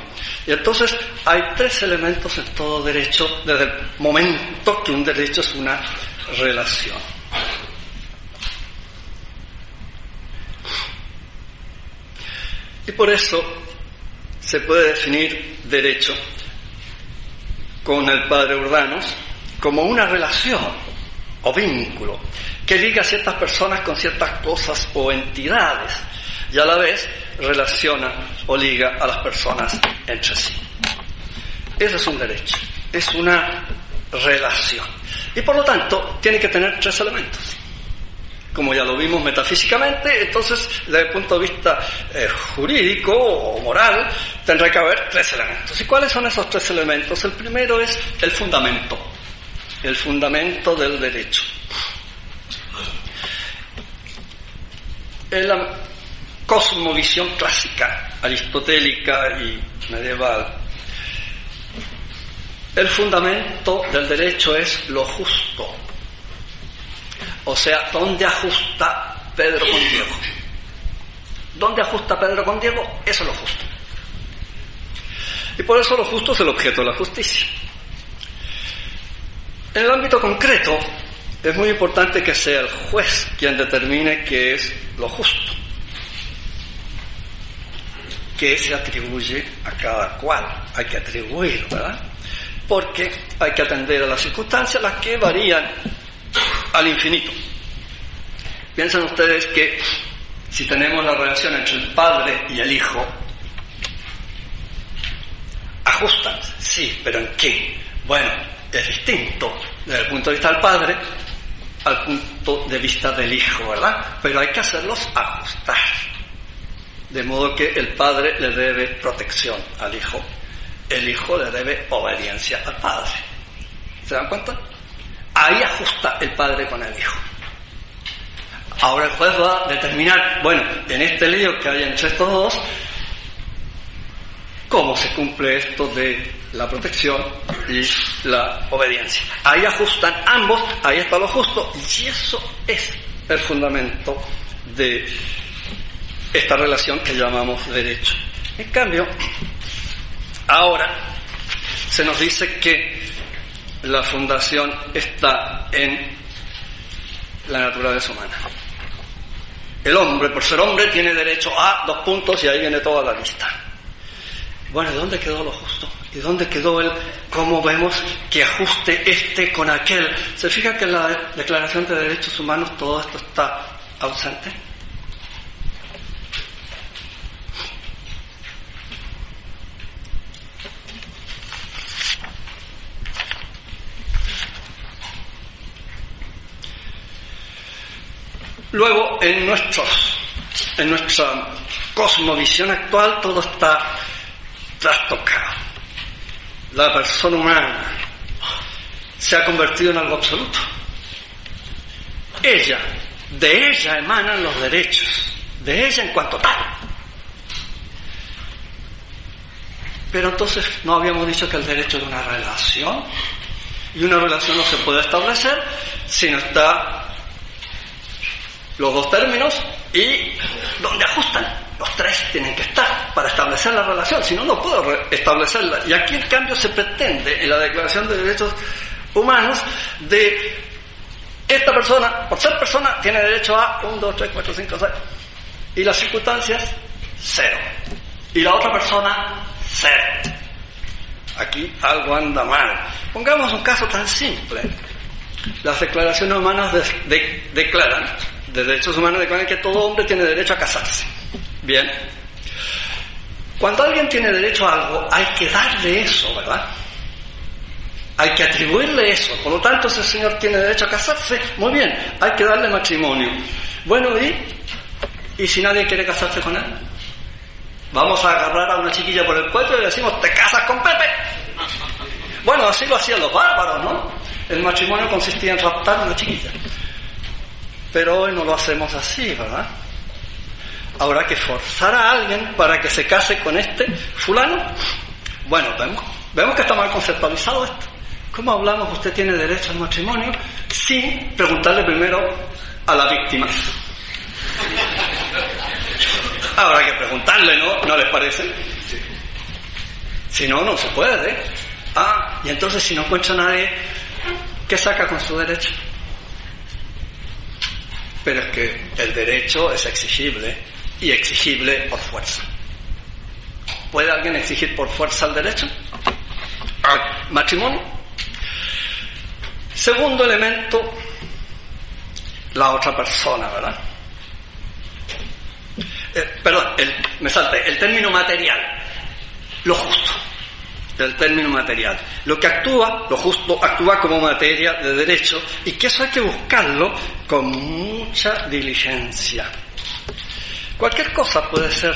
Y entonces hay tres elementos en todo derecho desde el momento que un derecho es una relación. Y por eso se puede definir derecho con el padre Urdanos como una relación o vínculo que liga a ciertas personas con ciertas cosas o entidades y a la vez relaciona o liga a las personas entre sí. Ese es un derecho, es una relación y por lo tanto tiene que tener tres elementos. Como ya lo vimos metafísicamente, entonces desde el punto de vista jurídico o moral tendrá que haber tres elementos. ¿Y cuáles son esos tres elementos? El primero es el fundamento del derecho. En la cosmovisión clásica, aristotélica y medieval, el fundamento del derecho es lo justo. O sea, ¿dónde ajusta Pedro con Diego? ¿Dónde ajusta Pedro con Diego? Eso es lo justo. Y por eso lo justo es el objeto de la justicia. En el ámbito concreto, es muy importante que sea el juez quien determine qué es lo justo, qué se atribuye a cada cual. Hay que atribuir, ¿verdad? Porque hay que atender a las circunstancias, las que varían al infinito. Piensen ustedes que si tenemos la relación entre el padre y el hijo, ajustan, sí, pero ¿en qué? Bueno, es distinto desde el punto de vista del padre al punto de vista del hijo, ¿verdad? Pero hay que hacerlos ajustar. De modo que el padre le debe protección al hijo, el hijo le debe obediencia al padre. ¿Se dan cuenta? Ahí ajusta el padre con el hijo. Ahora el juez va a determinar, bueno, en este lío que hay entre estos dos, cómo se cumple esto de la protección y la obediencia. Ahí ajustan ambos, ahí está lo justo, y eso es el fundamento de esta relación que llamamos derecho. En cambio, ahora se nos dice que la fundación está en la naturaleza humana. El hombre, por ser hombre, tiene derecho a 2 puntos y ahí viene toda la lista. Bueno, ¿de dónde quedó lo justo? ¿Y dónde quedó el cómo vemos que ajuste este con aquel? ¿Se fija que en la Declaración de Derechos Humanos todo esto está ausente? Luego, en nuestra cosmovisión actual, todo está trastocado. La persona humana se ha convertido en algo absoluto. De ella emanan los derechos, de ella en cuanto tal. Pero entonces, ¿no habíamos dicho que el derecho es una relación? Y una relación no se puede establecer si no está los 2 términos y donde ajustan. Los 3 tienen que estar para establecer la relación, si no, no puedo establecerla. Y aquí, en cambio, se pretende, en la Declaración de Derechos Humanos, de esta persona, por ser persona, tiene derecho a 1, 2, 3, 4, 5, 6. Y las circunstancias, 0. Y la otra persona, 0. Aquí algo anda mal. Pongamos un caso tan simple. Las declaraciones humanas declaran, de derechos humanos declaran que todo hombre tiene derecho a casarse. Bien. Cuando alguien tiene derecho a algo, hay que darle eso, ¿verdad? Hay que atribuirle eso. Por lo tanto, ese señor tiene derecho a casarse. Muy bien, hay que darle matrimonio. Bueno, ¿y si nadie quiere casarse con él? Vamos a agarrar a una chiquilla por el cuello y le decimos, ¿te casas con Pepe? Bueno, así lo hacían los bárbaros, ¿no? El matrimonio consistía en raptar a una chiquilla. Pero hoy no lo hacemos así, ¿verdad? Habrá que forzar a alguien para que se case con este fulano. Bueno, vemos que está mal conceptualizado esto. ¿Cómo hablamos? Usted tiene derecho al matrimonio sin preguntarle primero a la víctima. Habrá que preguntarle, ¿no? ¿No les parece? Si no, no se puede. Y entonces si no encuentra a nadie, ¿qué saca con su derecho? Pero es que el derecho es exigible. Y exigible por fuerza. ¿Puede alguien exigir por fuerza el derecho al matrimonio? Segundo elemento, la otra persona, ¿verdad? El término material, lo justo. El término material. Lo que actúa, lo justo, actúa como materia de derecho y que eso hay que buscarlo con mucha diligencia. Cualquier cosa puede ser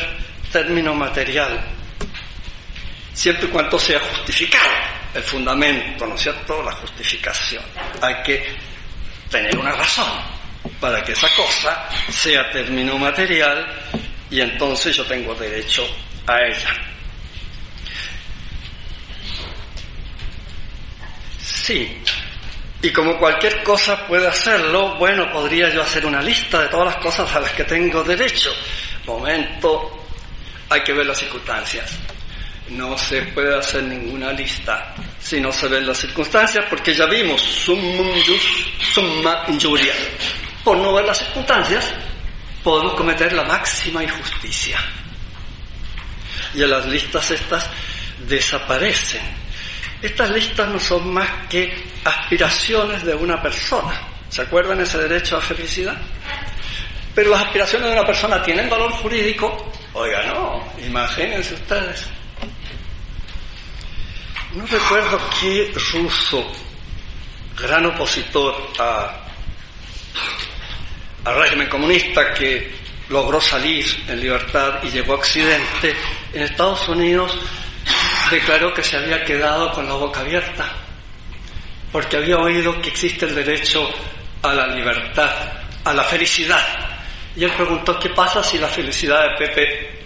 término material, siempre y cuando sea justificado. El fundamento, ¿no es cierto?, la justificación. Hay que tener una razón para que esa cosa sea término material y entonces yo tengo derecho a ella. Sí. Y como cualquier cosa puede hacerlo, bueno, podría yo hacer una lista de todas las cosas a las que tengo derecho. Momento, hay que ver las circunstancias. no se puede hacer ninguna lista si no se ven las circunstancias, porque ya vimos summum jus, summa injuria. Por no ver las circunstancias, podemos cometer la máxima injusticia. Y en las listas estas desaparecen. Estas listas no son más que aspiraciones de una persona. ¿Se acuerdan ese derecho a felicidad? Pero las aspiraciones de una persona tienen valor jurídico. Oiga, no, imagínense ustedes. No recuerdo qué ruso, gran opositor al régimen comunista, que logró salir en libertad y llegó a Occidente, en Estados Unidos declaró que se había quedado con la boca abierta, porque había oído que existe el derecho a la libertad, a la felicidad. Y él preguntó, ¿qué pasa si la felicidad de Pepe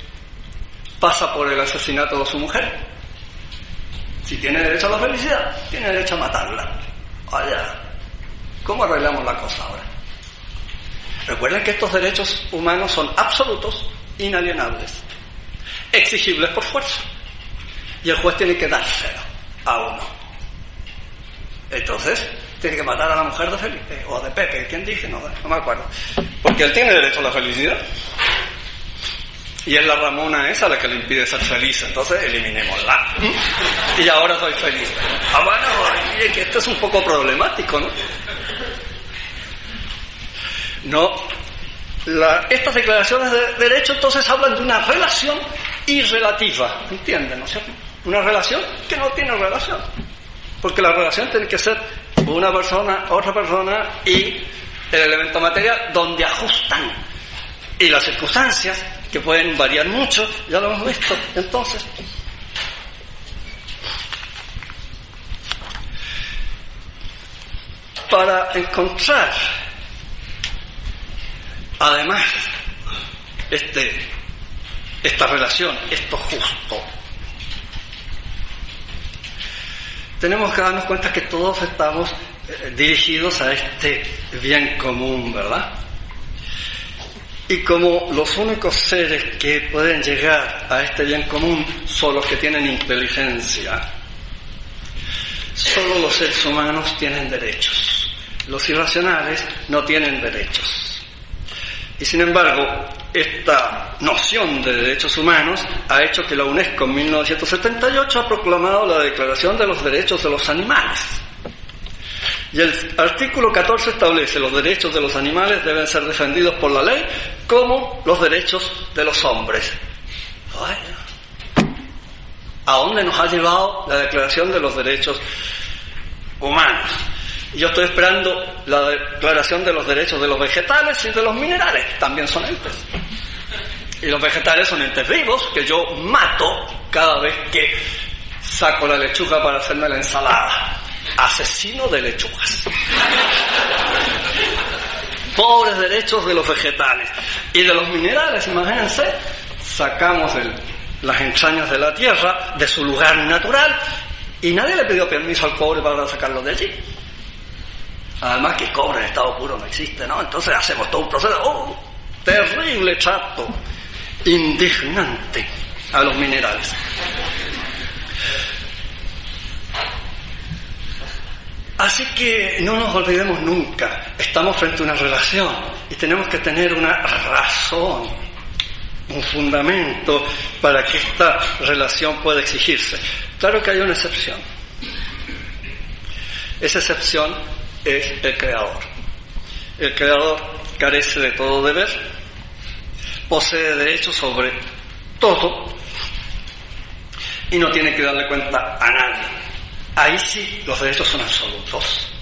pasa por el asesinato de su mujer? Si tiene derecho a la felicidad, tiene derecho a matarla. Vaya, ¿cómo arreglamos la cosa ahora? Recuerden que estos derechos humanos son absolutos, inalienables, exigibles por fuerza. Y el juez tiene que dárselo a uno. Entonces, tiene que matar a la mujer de Felipe, o de Pepe, ¿quién dije? No me acuerdo. Porque él tiene derecho a la felicidad. Y es la Ramona esa la que le impide ser feliz, entonces eliminémosla. Y ahora soy feliz. Bueno, mire que esto es un poco problemático, ¿no? Estas declaraciones de derecho entonces hablan de una relación irrelativa, ¿entienden? ¿No es cierto? Una relación que no tiene relación. Porque la relación tiene que ser una persona, otra persona y el elemento material donde ajustan. Y las circunstancias, que pueden variar mucho, ya lo hemos visto. Entonces, para encontrar, además, esta relación, esto justo, tenemos que darnos cuenta que todos estamos dirigidos a este bien común, ¿verdad? Y como los únicos seres que pueden llegar a este bien común son los que tienen inteligencia, solo los seres humanos tienen derechos. Los irracionales no tienen derechos. Y sin embargo, esta noción de derechos humanos ha hecho que la UNESCO en 1978 ha proclamado la Declaración de los Derechos de los Animales. Y el artículo 14 establece: los derechos de los animales deben ser defendidos por la ley como los derechos de los hombres. ¿A dónde nos ha llevado la Declaración de los Derechos Humanos? Y yo estoy esperando la Declaración de los Derechos de los Vegetales y de los Minerales. También son entes. Y los vegetales son entes vivos que yo mato cada vez que saco la lechuga para hacerme la ensalada. Asesino de lechugas. Pobres derechos de los vegetales. Y de los minerales, imagínense, sacamos las entrañas de la tierra de su lugar natural y nadie le pidió permiso al cobre para sacarlo de allí. Además que cobre en estado puro no existe, ¿no? Entonces hacemos todo un proceso terrible, trato, indignante a los minerales. Así que no nos olvidemos nunca, estamos frente a una relación y tenemos que tener una razón, un fundamento para que esta relación pueda exigirse. Claro que hay una excepción. Esa excepción es el Creador. El Creador carece de todo deber, posee derechos sobre todo y no tiene que darle cuenta a nadie. Ahí sí los derechos son absolutos.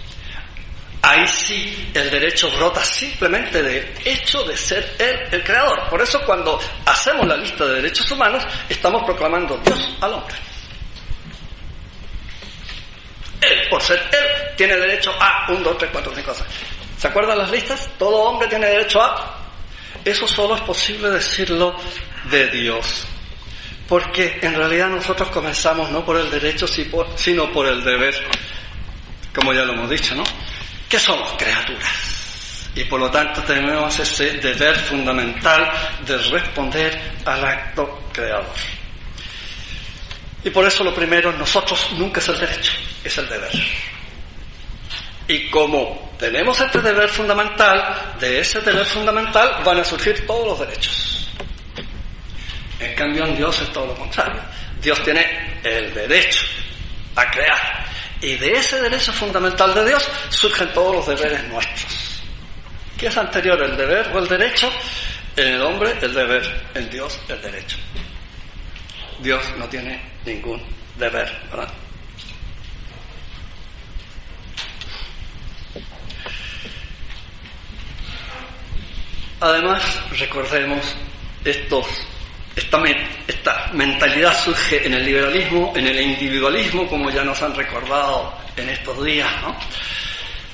Ahí sí el derecho brota simplemente del hecho de ser Él el Creador. Por eso cuando hacemos la lista de derechos humanos estamos proclamando Dios al hombre. Él, por ser Él, tiene derecho a 1, 2, 3, 4, 5, 6. ¿Se acuerdan las listas? Todo hombre tiene derecho a... Eso solo es posible decirlo de Dios. Porque en realidad nosotros comenzamos no por el derecho, sino por el deber, como ya lo hemos dicho, ¿no? Que somos criaturas. Y por lo tanto tenemos ese deber fundamental de responder al acto creador. Y por eso lo primero en nosotros nunca es el derecho, es el deber. Y como tenemos este deber fundamental, de ese deber fundamental van a surgir todos los derechos. En cambio en Dios es todo lo contrario. Dios tiene el derecho a crear. Y de ese derecho fundamental de Dios surgen todos los deberes nuestros. ¿Qué es anterior, el deber o el derecho? En el hombre el deber, en Dios el derecho. Dios no tiene ningún deber, ¿verdad? Además, recordemos, esta mentalidad surge en el liberalismo, en el individualismo, como ya nos han recordado en estos días, ¿no?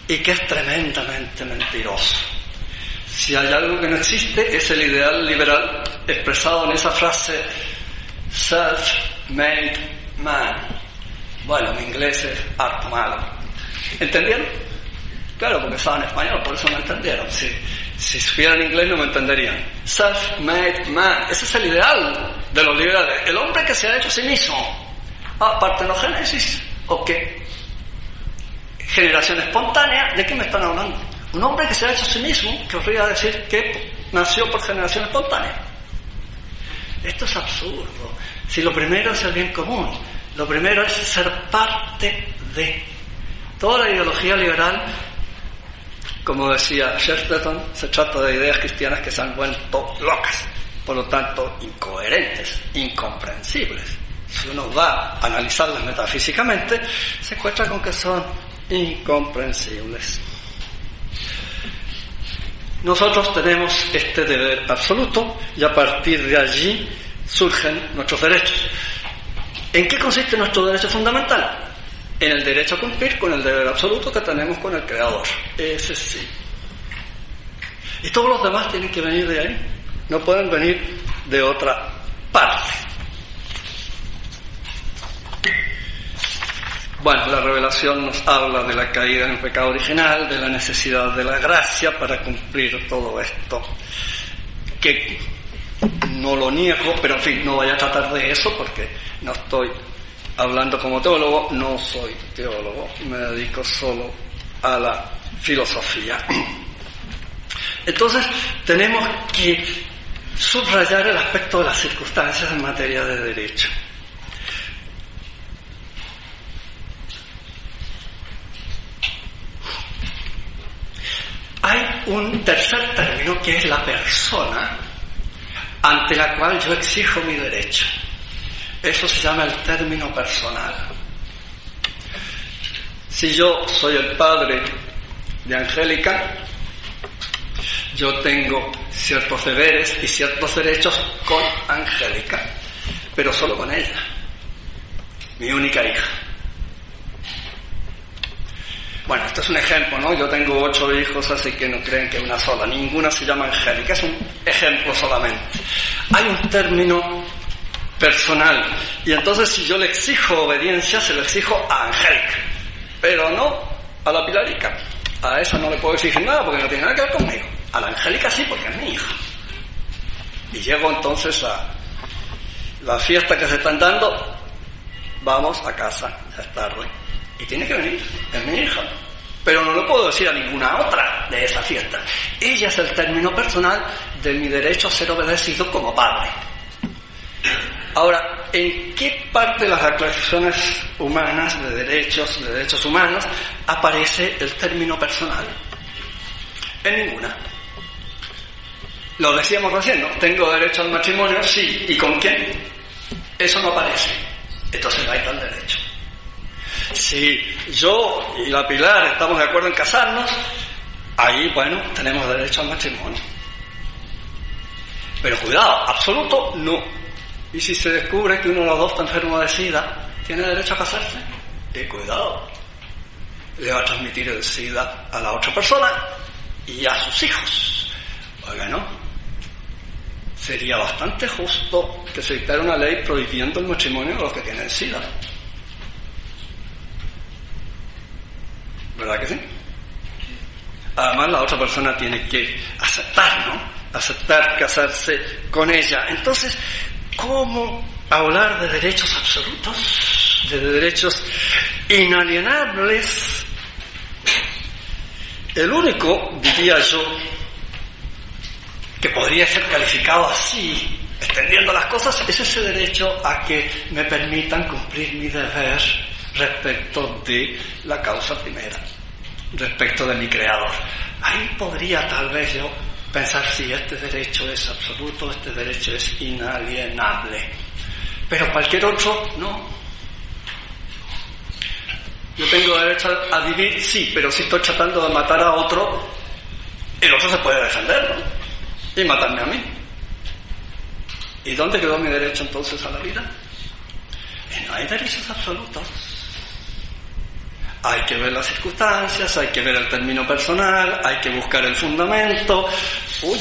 Y que es tremendamente mentiroso. Si hay algo que no existe, es el ideal liberal expresado en esa frase self-made man. Bueno, mi inglés es harto malo. ¿Entendieron? Claro, porque estaban en español, por eso no entendieron. Si supieran inglés no me entenderían. Self-made man. Ese es el ideal de los liberales. El hombre que se ha hecho a sí mismo. ¿Partenogénesis o qué? Generación espontánea. ¿De qué me están hablando? Un hombre que se ha hecho a sí mismo, querría decir que nació por generación espontánea. Esto es absurdo. Si lo primero es el bien común, lo primero es ser parte de. Toda la ideología liberal, como decía Chesterton, se trata de ideas cristianas que se han vuelto locas, por lo tanto incoherentes, incomprensibles. Si uno va a analizarlas metafísicamente, se encuentra con que son incomprensibles. Nosotros tenemos este deber absoluto y a partir de allí surgen nuestros derechos. ¿En qué consiste nuestro derecho fundamental? En el derecho a cumplir con el deber absoluto que tenemos con el Creador. Ese sí. Y todos los demás tienen que venir de ahí. No pueden venir de otra parte. Bueno, la revelación nos habla de la caída en el pecado original, de la necesidad de la gracia para cumplir todo esto. Que no lo niego, pero en fin, no voy a tratar de eso porque no estoy hablando como teólogo, no soy teólogo, me dedico solo a la filosofía. Entonces, tenemos que subrayar el aspecto de las circunstancias en materia de derecho. Hay un tercer término que es la persona ante la cual yo exijo mi derecho. Eso se llama el término personal. Si yo soy el padre de Angélica, yo tengo ciertos deberes y ciertos derechos con Angélica, pero solo con ella, mi única hija. Bueno, esto es un ejemplo, ¿no? Yo tengo 8 hijos, así que no creen que una sola. Ninguna se llama Angélica, es un ejemplo solamente. Hay un término personal, y entonces si yo le exijo obediencia, se lo exijo a Angélica, pero no a la Pilarica. A esa no le puedo exigir nada porque no tiene nada que ver conmigo. A la Angélica sí, porque es mi hija. Y llego entonces a la fiesta que se están dando, vamos a casa, ya es tarde. Y tiene que venir, es mi hija. Pero no lo puedo decir a ninguna otra de esa fiesta. Ella es el término personal de mi derecho a ser obedecido como padre. Ahora, ¿en qué parte de las aclaraciones humanas de derechos humanos, aparece el término personal? En ninguna. Lo decíamos recién, ¿no? ¿Tengo derecho al matrimonio? Sí. ¿Y con quién? Eso no aparece. Entonces no hay tal derecho. Si yo y la Pilar estamos de acuerdo en casarnos, ahí, bueno, tenemos derecho al matrimonio. Pero cuidado, absoluto no. Y si se descubre que uno de los dos está enfermo de SIDA, ¿tiene derecho a casarse? Cuidado. Le va a transmitir el SIDA a la otra persona y a sus hijos. Oiga, ¿no? Sería bastante justo que se dictara una ley prohibiendo el matrimonio de los que tienen SIDA. ¿Verdad que sí? Además, la otra persona tiene que aceptar, ¿no? Aceptar casarse con ella. Entonces, ¿cómo hablar de derechos absolutos, de derechos inalienables? El único, diría yo, que podría ser calificado así, extendiendo las cosas, es ese derecho a que me permitan cumplir mi deber respecto de la causa primera, respecto de mi creador. Ahí podría tal vez yo pensar si este derecho es absoluto, este derecho es inalienable. Pero cualquier otro, no. Yo tengo derecho a vivir, sí, pero si estoy tratando de matar a otro, el otro se puede defender, ¿no? Y matarme a mí. ¿Y dónde quedó mi derecho entonces a la vida? No hay derechos absolutos. Hay que ver las circunstancias, hay que ver el término personal, hay que buscar el fundamento. Uy.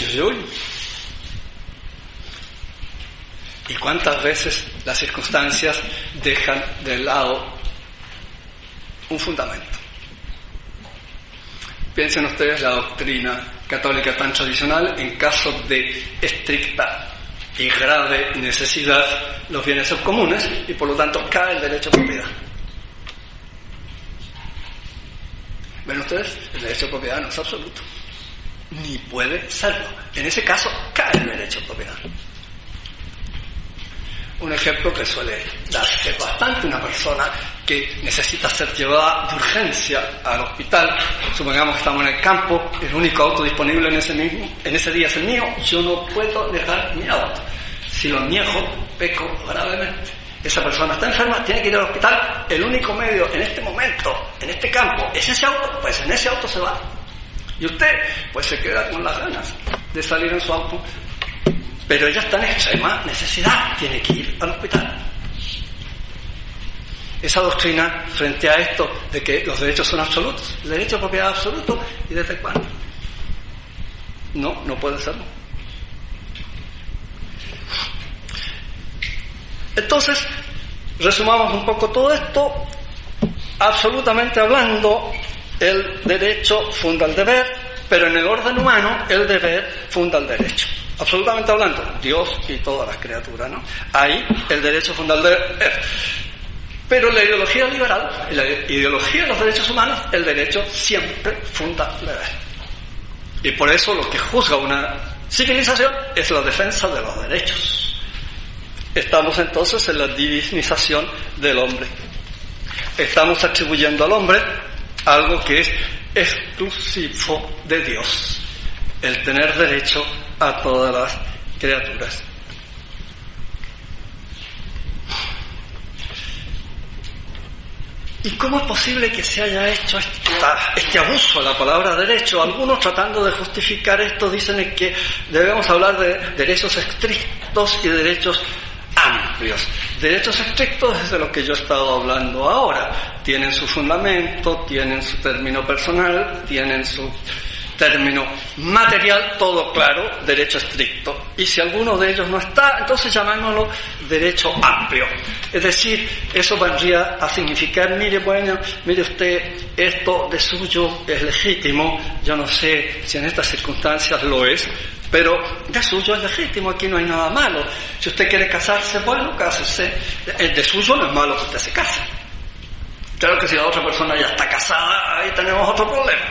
¿Y cuántas veces las circunstancias dejan de lado un fundamento? Piensen ustedes la doctrina católica tan tradicional: en caso de estricta y grave necesidad, los bienes son comunes y por lo tanto cae el derecho a propiedad. ¿Ven ustedes? El derecho a propiedad no es absoluto, ni puede serlo. En ese caso cae el derecho a propiedad. Un ejemplo que suele darse bastante: una persona que necesita ser llevada de urgencia al hospital. Supongamos que estamos en el campo, el único auto disponible en ese día es el mío, yo no puedo dejar mi auto. Si lo niego, peco gravemente. Esa persona está enferma, tiene que ir al hospital, el único medio en este momento, en este campo, es ese auto, pues en ese auto se va. Y usted, pues se queda con las ganas de salir en su auto, pero ella está en extrema necesidad, tiene que ir al hospital. Esa doctrina, frente a esto de que los derechos son absolutos, el derecho a propiedad absoluto, ¿y desde cuándo? No puede serlo. Entonces, resumamos un poco todo esto. Absolutamente hablando, el derecho funda el deber, pero en el orden humano el deber funda el derecho. Absolutamente hablando, Dios y todas las criaturas, ¿no? Ahí el derecho funda el deber. Pero en la ideología liberal, en la ideología de los derechos humanos, el derecho siempre funda el deber. Y por eso lo que juzga una civilización es la defensa de los derechos. Estamos entonces en la divinización del hombre. Estamos atribuyendo al hombre algo que es exclusivo de Dios: el tener derecho a todas las criaturas. ¿Y cómo es posible que se haya hecho este abuso a la palabra derecho? Algunos, tratando de justificar esto, dicen que debemos hablar de derechos estrictos y derechos amplios. Derechos estrictos es de lo que yo he estado hablando ahora. Tienen su fundamento, tienen su término personal, tienen su término material, todo claro, derecho estricto. Y si alguno de ellos no está, entonces llamémoslo derecho amplio. Es decir, eso vendría a significar: mire usted, esto de suyo es legítimo, yo no sé si en estas circunstancias lo es, pero de suyo es legítimo, aquí no hay nada malo. Si usted quiere casarse, bueno, cásese. De suyo no es malo que usted se case. Claro que si la otra persona ya está casada, ahí tenemos otro problema.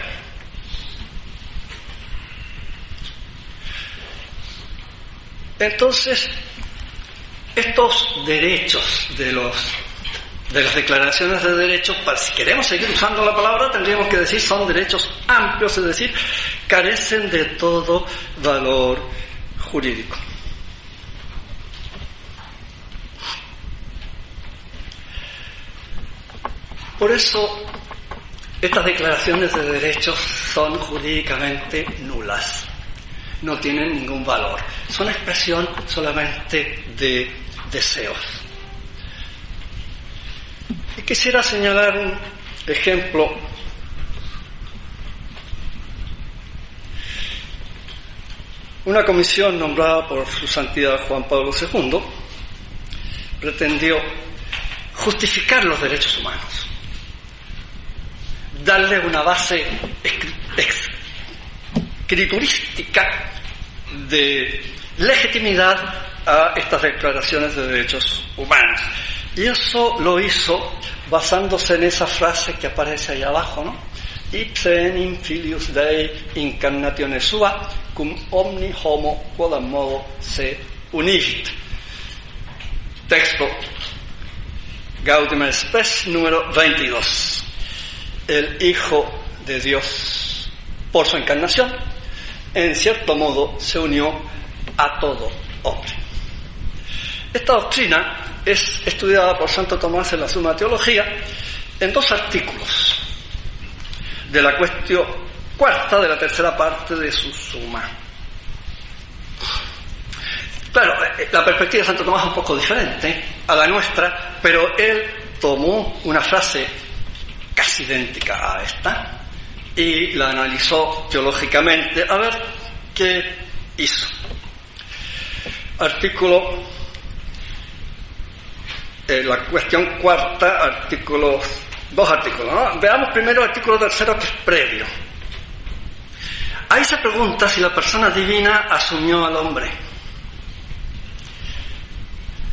Entonces, estos derechos de las declaraciones de derechos, si queremos seguir usando la palabra, tendríamos que decir son derechos amplios, es decir, carecen de todo valor jurídico. Por eso, estas declaraciones de derechos son jurídicamente nulas. No tienen ningún valor. Son expresión solamente de deseos. Y quisiera señalar un ejemplo. Una comisión nombrada por su santidad Juan Pablo II pretendió justificar los derechos humanos, darle una base escriturística de legitimidad a estas declaraciones de derechos humanos. Y eso lo hizo basándose en esa frase que aparece ahí abajo, ¿no? Ipse enim filius Dei incarnatione sua, cum omni homo quodam modo se unigit. Texto Gaudium Spes número 22. El Hijo de Dios, por su encarnación, en cierto modo se unió a todo hombre. Esta doctrina es estudiada por Santo Tomás en la Suma Teología en 2 artículos de la cuestión cuarta de la tercera parte de su Suma. Claro, la perspectiva de Santo Tomás es un poco diferente a la nuestra, pero él tomó una frase casi idéntica a esta y la analizó teológicamente a ver qué hizo. La cuestión cuarta, dos artículos, ¿no? Veamos primero el artículo tercero, que es previo. Ahí se pregunta si la persona divina asumió al hombre.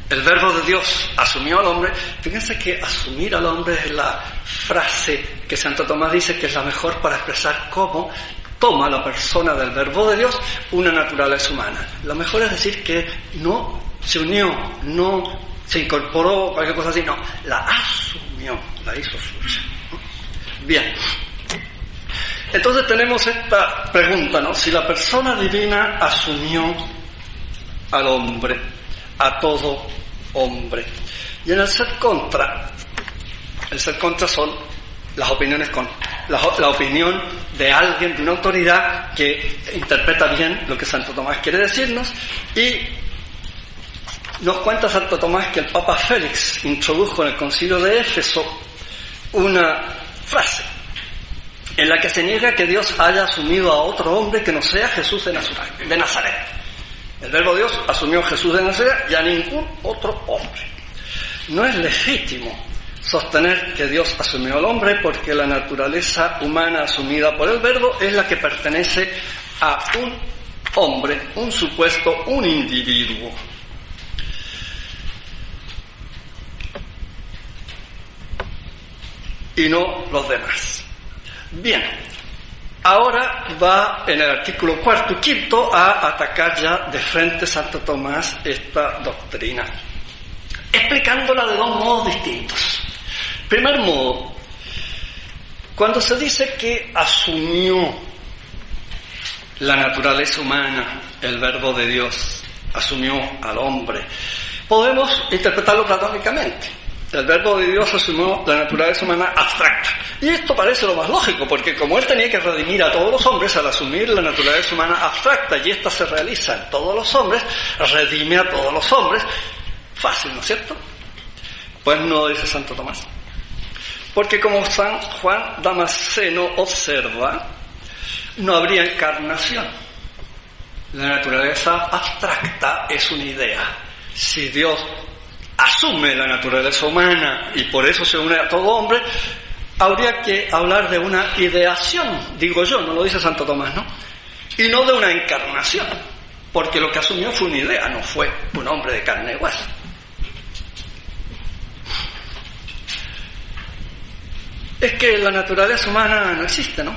El verbo de Dios asumió al hombre. Fíjense que asumir al hombre es la frase que Santo Tomás dice que es la mejor para expresar cómo toma la persona del verbo de Dios una naturaleza humana. Lo mejor es decir que no se unió, no se incorporó, cualquier cosa así, no, la asumió, la hizo suya. Bien. Entonces tenemos esta pregunta, ¿no? Si la persona divina asumió al hombre, a todo hombre. Y en el ser contra son las opiniones la opinión de alguien, de una autoridad que interpreta bien lo que Santo Tomás quiere decirnos, y nos cuenta Santo Tomás que el Papa Félix introdujo en el Concilio de Éfeso una frase en la que se niega que Dios haya asumido a otro hombre que no sea Jesús de Nazaret. El verbo Dios asumió a Jesús de Nazaret y a ningún otro hombre. No es legítimo sostener que Dios asumió al hombre porque la naturaleza humana asumida por el verbo es la que pertenece a un hombre, un supuesto, un individuo. Y no los demás. Bien. Ahora va en el artículo cuarto y quinto a atacar ya de frente Santo Tomás esta doctrina, explicándola de 2 modos distintos. Primer modo, cuando se dice que asumió la naturaleza humana, el verbo de Dios, asumió al hombre, podemos interpretarlo platónicamente. El verbo de Dios asumió la naturaleza humana abstracta. Y esto parece lo más lógico, porque como él tenía que redimir a todos los hombres, al asumir la naturaleza humana abstracta, y esta se realiza en todos los hombres, redime a todos los hombres. Fácil, ¿no es cierto? Pues no, dice Santo Tomás. Porque como San Juan Damasceno observa, no habría encarnación. La naturaleza abstracta es una idea. Si Dios asume la naturaleza humana y por eso se une a todo hombre, habría que hablar de una ideación, digo yo, no lo dice Santo Tomás, ¿no? Y no de una encarnación, porque lo que asumió fue una idea, no fue un hombre de carne y hueso. Es que la naturaleza humana no existe, ¿no?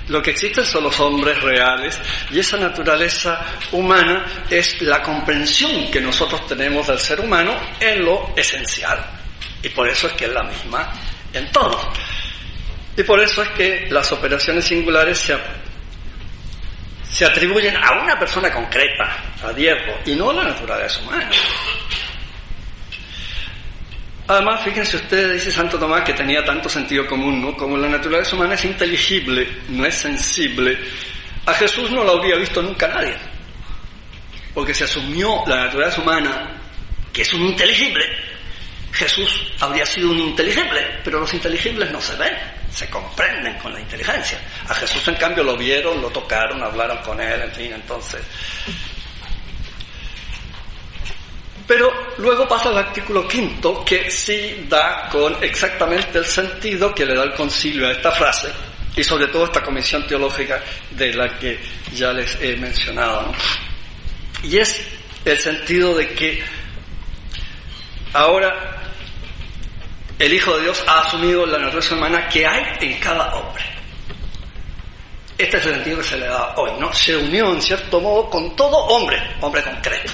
Lo que existen son los hombres reales, y esa naturaleza humana es la comprensión que nosotros tenemos del ser humano en lo esencial. Y por eso es que es la misma en todo. Y por eso es que las operaciones singulares se atribuyen a una persona concreta, a Diego, y no a la naturaleza humana. Además, fíjense ustedes, dice Santo Tomás, que tenía tanto sentido común, ¿no? Como la naturaleza humana es inteligible, no es sensible, a Jesús no lo habría visto nunca nadie. Porque se asumió la naturaleza humana, que es un inteligible. Jesús habría sido un inteligible, pero los inteligibles no se ven, se comprenden con la inteligencia. A Jesús, en cambio, lo vieron, lo tocaron, hablaron con él, en fin, entonces. Pero luego pasa al artículo quinto, que sí da con exactamente el sentido que le da el concilio a esta frase, y sobre todo esta comisión teológica de la que ya les he mencionado, ¿no? Y es el sentido de que ahora el Hijo de Dios ha asumido la naturaleza humana que hay en cada hombre. Este es el sentido que se le da hoy, ¿no? Se unió en cierto modo con todo hombre concreto.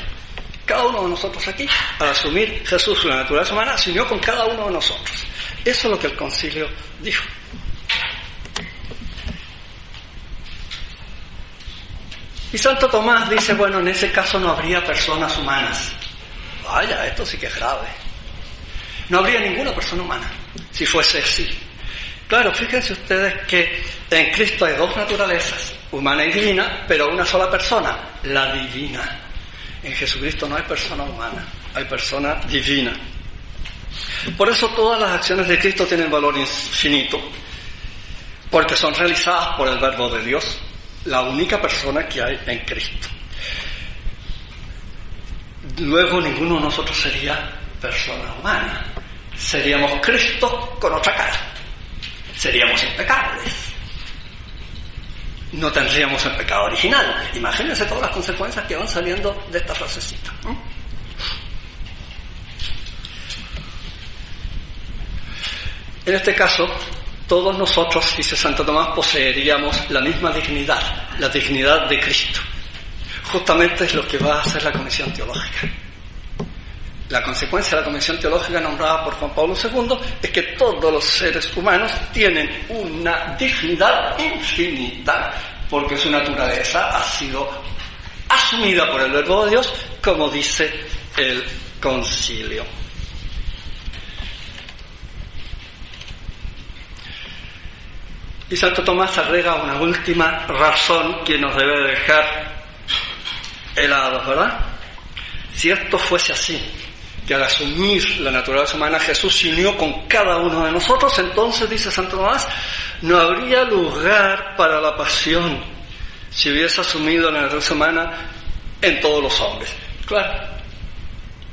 Cada uno de nosotros aquí, al asumir Jesús la naturaleza humana, se unió con cada uno de nosotros. Eso es lo que el concilio dijo. Y Santo Tomás dice, bueno, en ese caso no habría personas humanas. Vaya, esto sí que es grave. No habría ninguna persona humana si fuese así. Claro, fíjense ustedes que en Cristo hay dos naturalezas, humana y divina, pero una sola persona, la divina. En Jesucristo no hay persona humana, hay persona divina. Por eso todas las acciones de Cristo tienen valor infinito, porque son realizadas por el Verbo de Dios, la única persona que hay en Cristo. Luego ninguno de nosotros sería persona humana. Seríamos Cristo con otra cara. Seríamos impecables. No tendríamos el pecado original. Imagínense todas las consecuencias que van saliendo de esta frasecita. En este caso, todos nosotros, dice Santo Tomás, poseeríamos la misma dignidad, la dignidad de Cristo. Justamente es lo que va a hacer la Comisión Teológica. La consecuencia de la Comisión Teológica nombrada por Juan Pablo II es que todos los seres humanos tienen una dignidad infinita, porque su naturaleza ha sido asumida por el Verbo de Dios, como dice el Concilio. Y Santo Tomás agrega una última razón que nos debe dejar helados, ¿verdad? Si esto fuese así, que al asumir la naturaleza humana Jesús se unió con cada uno de nosotros, entonces, dice Santo Tomás, no habría lugar para la pasión si hubiese asumido la naturaleza humana en todos los hombres. Claro,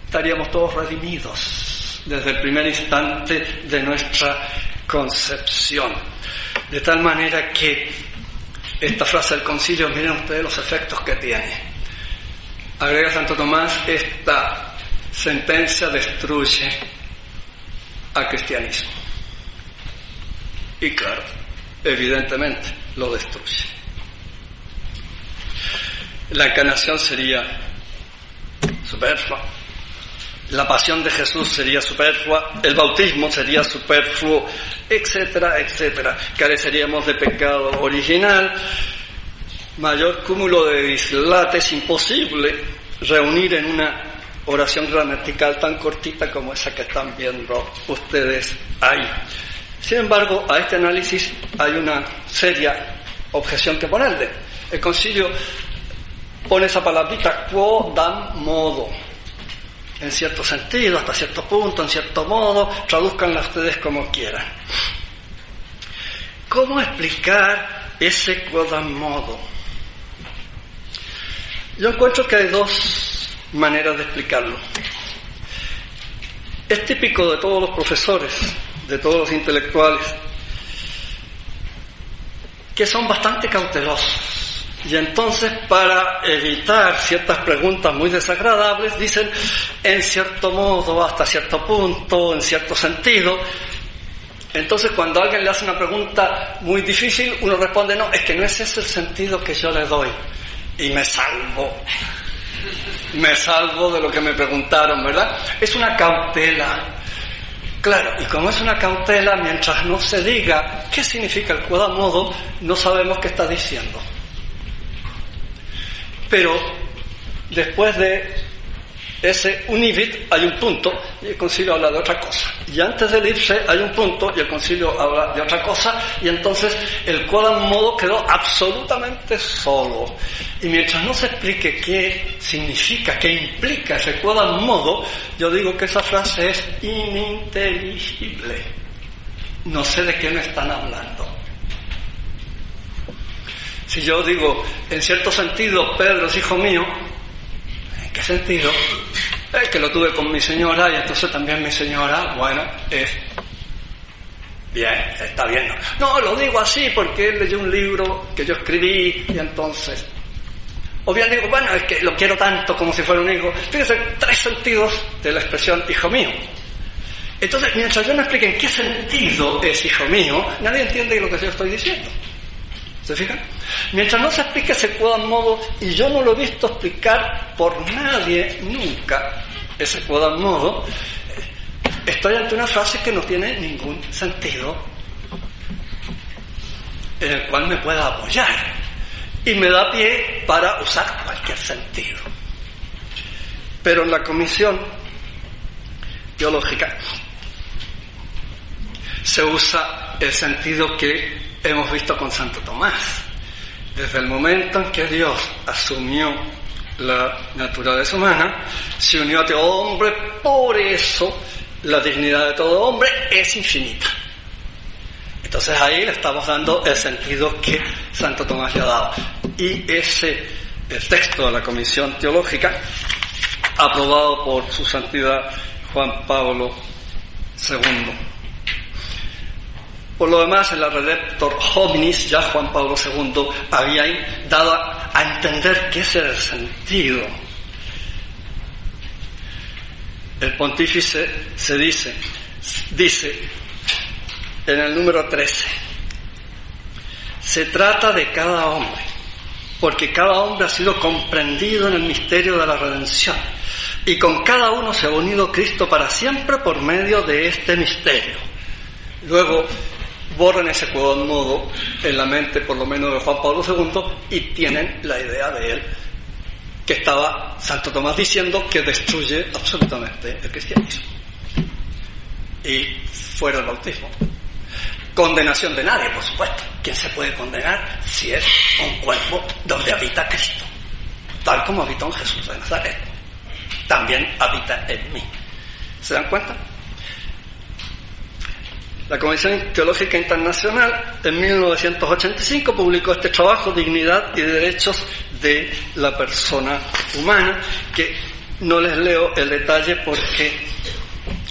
estaríamos todos redimidos desde el primer instante de nuestra concepción. De tal manera que esta frase del concilio, miren ustedes los efectos que tiene. Agrega Santo Tomás, esta sentencia destruye al cristianismo. Y claro, evidentemente lo destruye. La encarnación sería superflua. La pasión de Jesús sería superflua, el bautismo sería superfluo, etcétera, etcétera. Careceríamos de pecado original, mayor cúmulo de dislates, imposible reunir en una oración gramatical tan cortita como esa que están viendo ustedes ahí. Sin embargo, a este análisis hay una seria objeción que ponerle. El concilio pone esa palabrita quodam modo. En cierto sentido, hasta cierto punto, en cierto modo, tradúzcanla ustedes como quieran. ¿Cómo explicar ese quodam modo? Yo encuentro que hay dos maneras de explicarlo. Es típico de todos los profesores, de todos los intelectuales, que son bastante cautelosos. Y entonces, para evitar ciertas preguntas muy desagradables, dicen en cierto modo, hasta cierto punto, en cierto sentido. Entonces, cuando alguien le hace una pregunta muy difícil, uno responde, no, es que no es ese el sentido que yo le doy. Y me salvo de lo que me preguntaron, ¿verdad? Es una cautela. Claro, y como es una cautela, mientras no se diga qué significa el quodam modo, no sabemos qué está diciendo. Pero después de ese univit hay un punto y el concilio habla de otra cosa. Y antes del ipse hay un punto y el concilio habla de otra cosa, y entonces el quodam modo quedó absolutamente solo. Y mientras no se explique qué significa, qué implica ese quodam modo, yo digo que esa frase es ininteligible. No sé de qué me están hablando. Si yo digo, en cierto sentido, Pedro es hijo mío, ¿en qué sentido? Es que lo tuve con mi señora y entonces también mi señora, bueno, es bien, está bien. No, lo digo así porque él leyó un libro que yo escribí y entonces... O bien digo, bueno, es que lo quiero tanto como si fuera un hijo. Fíjense, 3 sentidos de la expresión hijo mío. Entonces, mientras yo no explique en qué sentido es hijo mío, nadie entiende lo que yo estoy diciendo. ¿Se fijan? Mientras no se explique ese quodam modo, y yo no lo he visto explicar por nadie nunca, ese quodam modo, estoy ante una frase que no tiene ningún sentido en el cual me pueda apoyar y me da pie para usar cualquier sentido. Pero en la comisión teológica se usa el sentido que hemos visto con Santo Tomás. Desde el momento en que Dios asumió la naturaleza humana, se unió a todo hombre, por eso la dignidad de todo hombre es infinita. Entonces ahí le estamos dando el sentido que Santo Tomás le ha dado. Y el texto de la Comisión Teológica, aprobado por su santidad Juan Pablo II. Por lo demás, en la Redemptor Hominis, ya Juan Pablo II había dado a entender qué es el sentido. El pontífice dice en el número 13, se trata de cada hombre, porque cada hombre ha sido comprendido en el misterio de la redención, y con cada uno se ha unido Cristo para siempre por medio de este misterio. Luego borran ese quodam modo en la mente, por lo menos de Juan Pablo II, y tienen la idea de él, que estaba Santo Tomás diciendo que destruye absolutamente el cristianismo. Y fuera el bautismo. Condenación de nadie, por supuesto. ¿Quién se puede condenar si es un cuerpo donde habita Cristo? Tal como habitó en Jesús de Nazaret. También habita en mí. ¿Se dan cuenta? La Comisión Teológica Internacional en 1985 publicó este trabajo, Dignidad y Derechos de la Persona Humana, que no les leo el detalle porque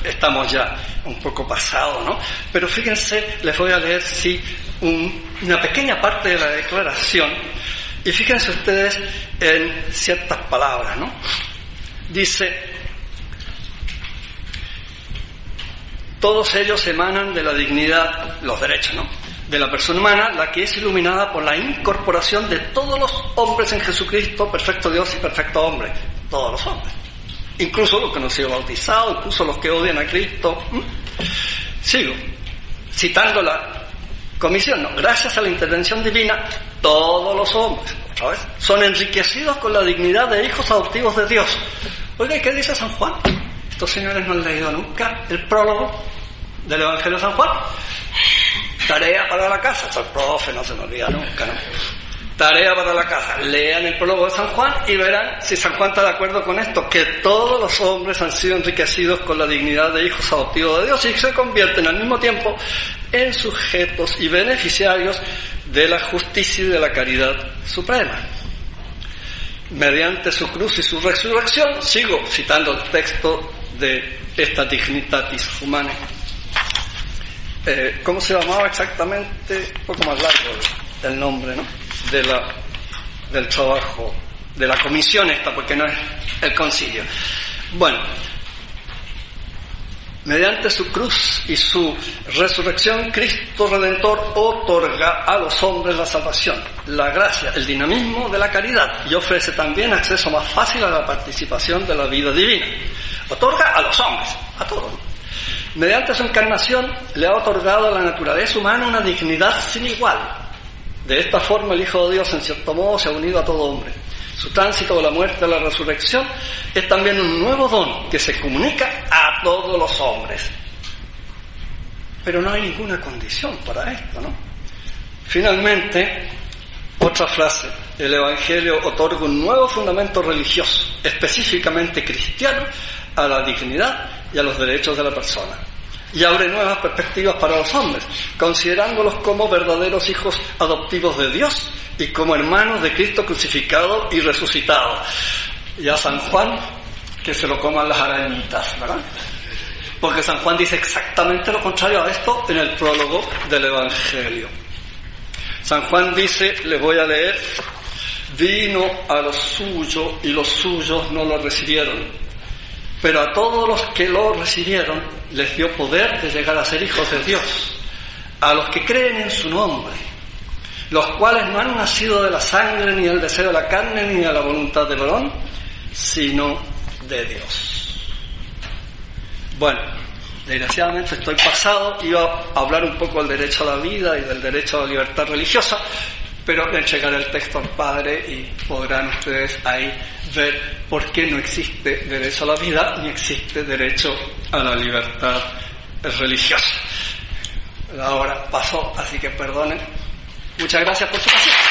estamos ya un poco pasados, ¿no? Pero fíjense, les voy a leer una pequeña parte de la declaración, y fíjense ustedes en ciertas palabras, ¿no? Dice: todos ellos emanan de la dignidad, los derechos, ¿no?, de la persona humana, la que es iluminada por la incorporación de todos los hombres en Jesucristo, perfecto Dios y perfecto hombre. Todos los hombres. Incluso los que no han sido bautizados, incluso los que odian a Cristo. Sigo citando la comisión, ¿no? Gracias a la intervención divina, todos los hombres, otra vez, son enriquecidos con la dignidad de hijos adoptivos de Dios. Oiga, ¿y qué dice San Juan? Estos señores no han leído nunca el prólogo del Evangelio de San Juan. Tarea para la casa. El profe no se me olvida nunca, ¿no? Tarea para la casa. Lean el prólogo de San Juan y verán si San Juan está de acuerdo con esto, que todos los hombres han sido enriquecidos con la dignidad de hijos adoptivos de Dios y se convierten al mismo tiempo en sujetos y beneficiarios de la justicia y de la caridad suprema. Mediante su cruz y su resurrección, sigo citando el texto de esta Dignitatis Humanae. ¿Cómo se llamaba exactamente? Un poco más largo el nombre, ¿no?, del trabajo, de la comisión esta, porque no es el concilio. Bueno, mediante su cruz y su resurrección, Cristo Redentor otorga a los hombres la salvación, la gracia, el dinamismo de la caridad, y ofrece también acceso más fácil a la participación de la vida divina. Otorga a los hombres, a todos. Mediante su encarnación le ha otorgado a la naturaleza humana una dignidad sin igual. De esta forma el Hijo de Dios en cierto modo se ha unido a todo hombre. Su tránsito de la muerte a la resurrección es también un nuevo don que se comunica a todos los hombres. Pero no hay ninguna condición para esto, ¿no? Finalmente, otra frase: el Evangelio otorga un nuevo fundamento religioso, específicamente cristiano, a la dignidad y a los derechos de la persona, y abre nuevas perspectivas para los hombres, considerándolos como verdaderos hijos adoptivos de Dios y como hermanos de Cristo crucificado y resucitado. Y a San Juan, que se lo coman las arañitas, ¿verdad? Porque San Juan dice exactamente lo contrario a esto en el prólogo del Evangelio. San Juan dice, les voy a leer Vino a lo suyo y los suyos no lo recibieron. Pero a todos los que lo recibieron les dio poder de llegar a ser hijos de Dios, a los que creen en su nombre, los cuales no han nacido de la sangre, ni del deseo de la carne, ni de la voluntad del varón, sino de Dios. Bueno, desgraciadamente estoy pasado, iba a hablar un poco del derecho a la vida y del derecho a la libertad religiosa, pero le entregaré el texto al Padre y podrán ustedes ahí ver por qué no existe derecho a la vida ni existe derecho a la libertad religiosa. La hora pasó, así que perdonen. Muchas gracias por su paciencia.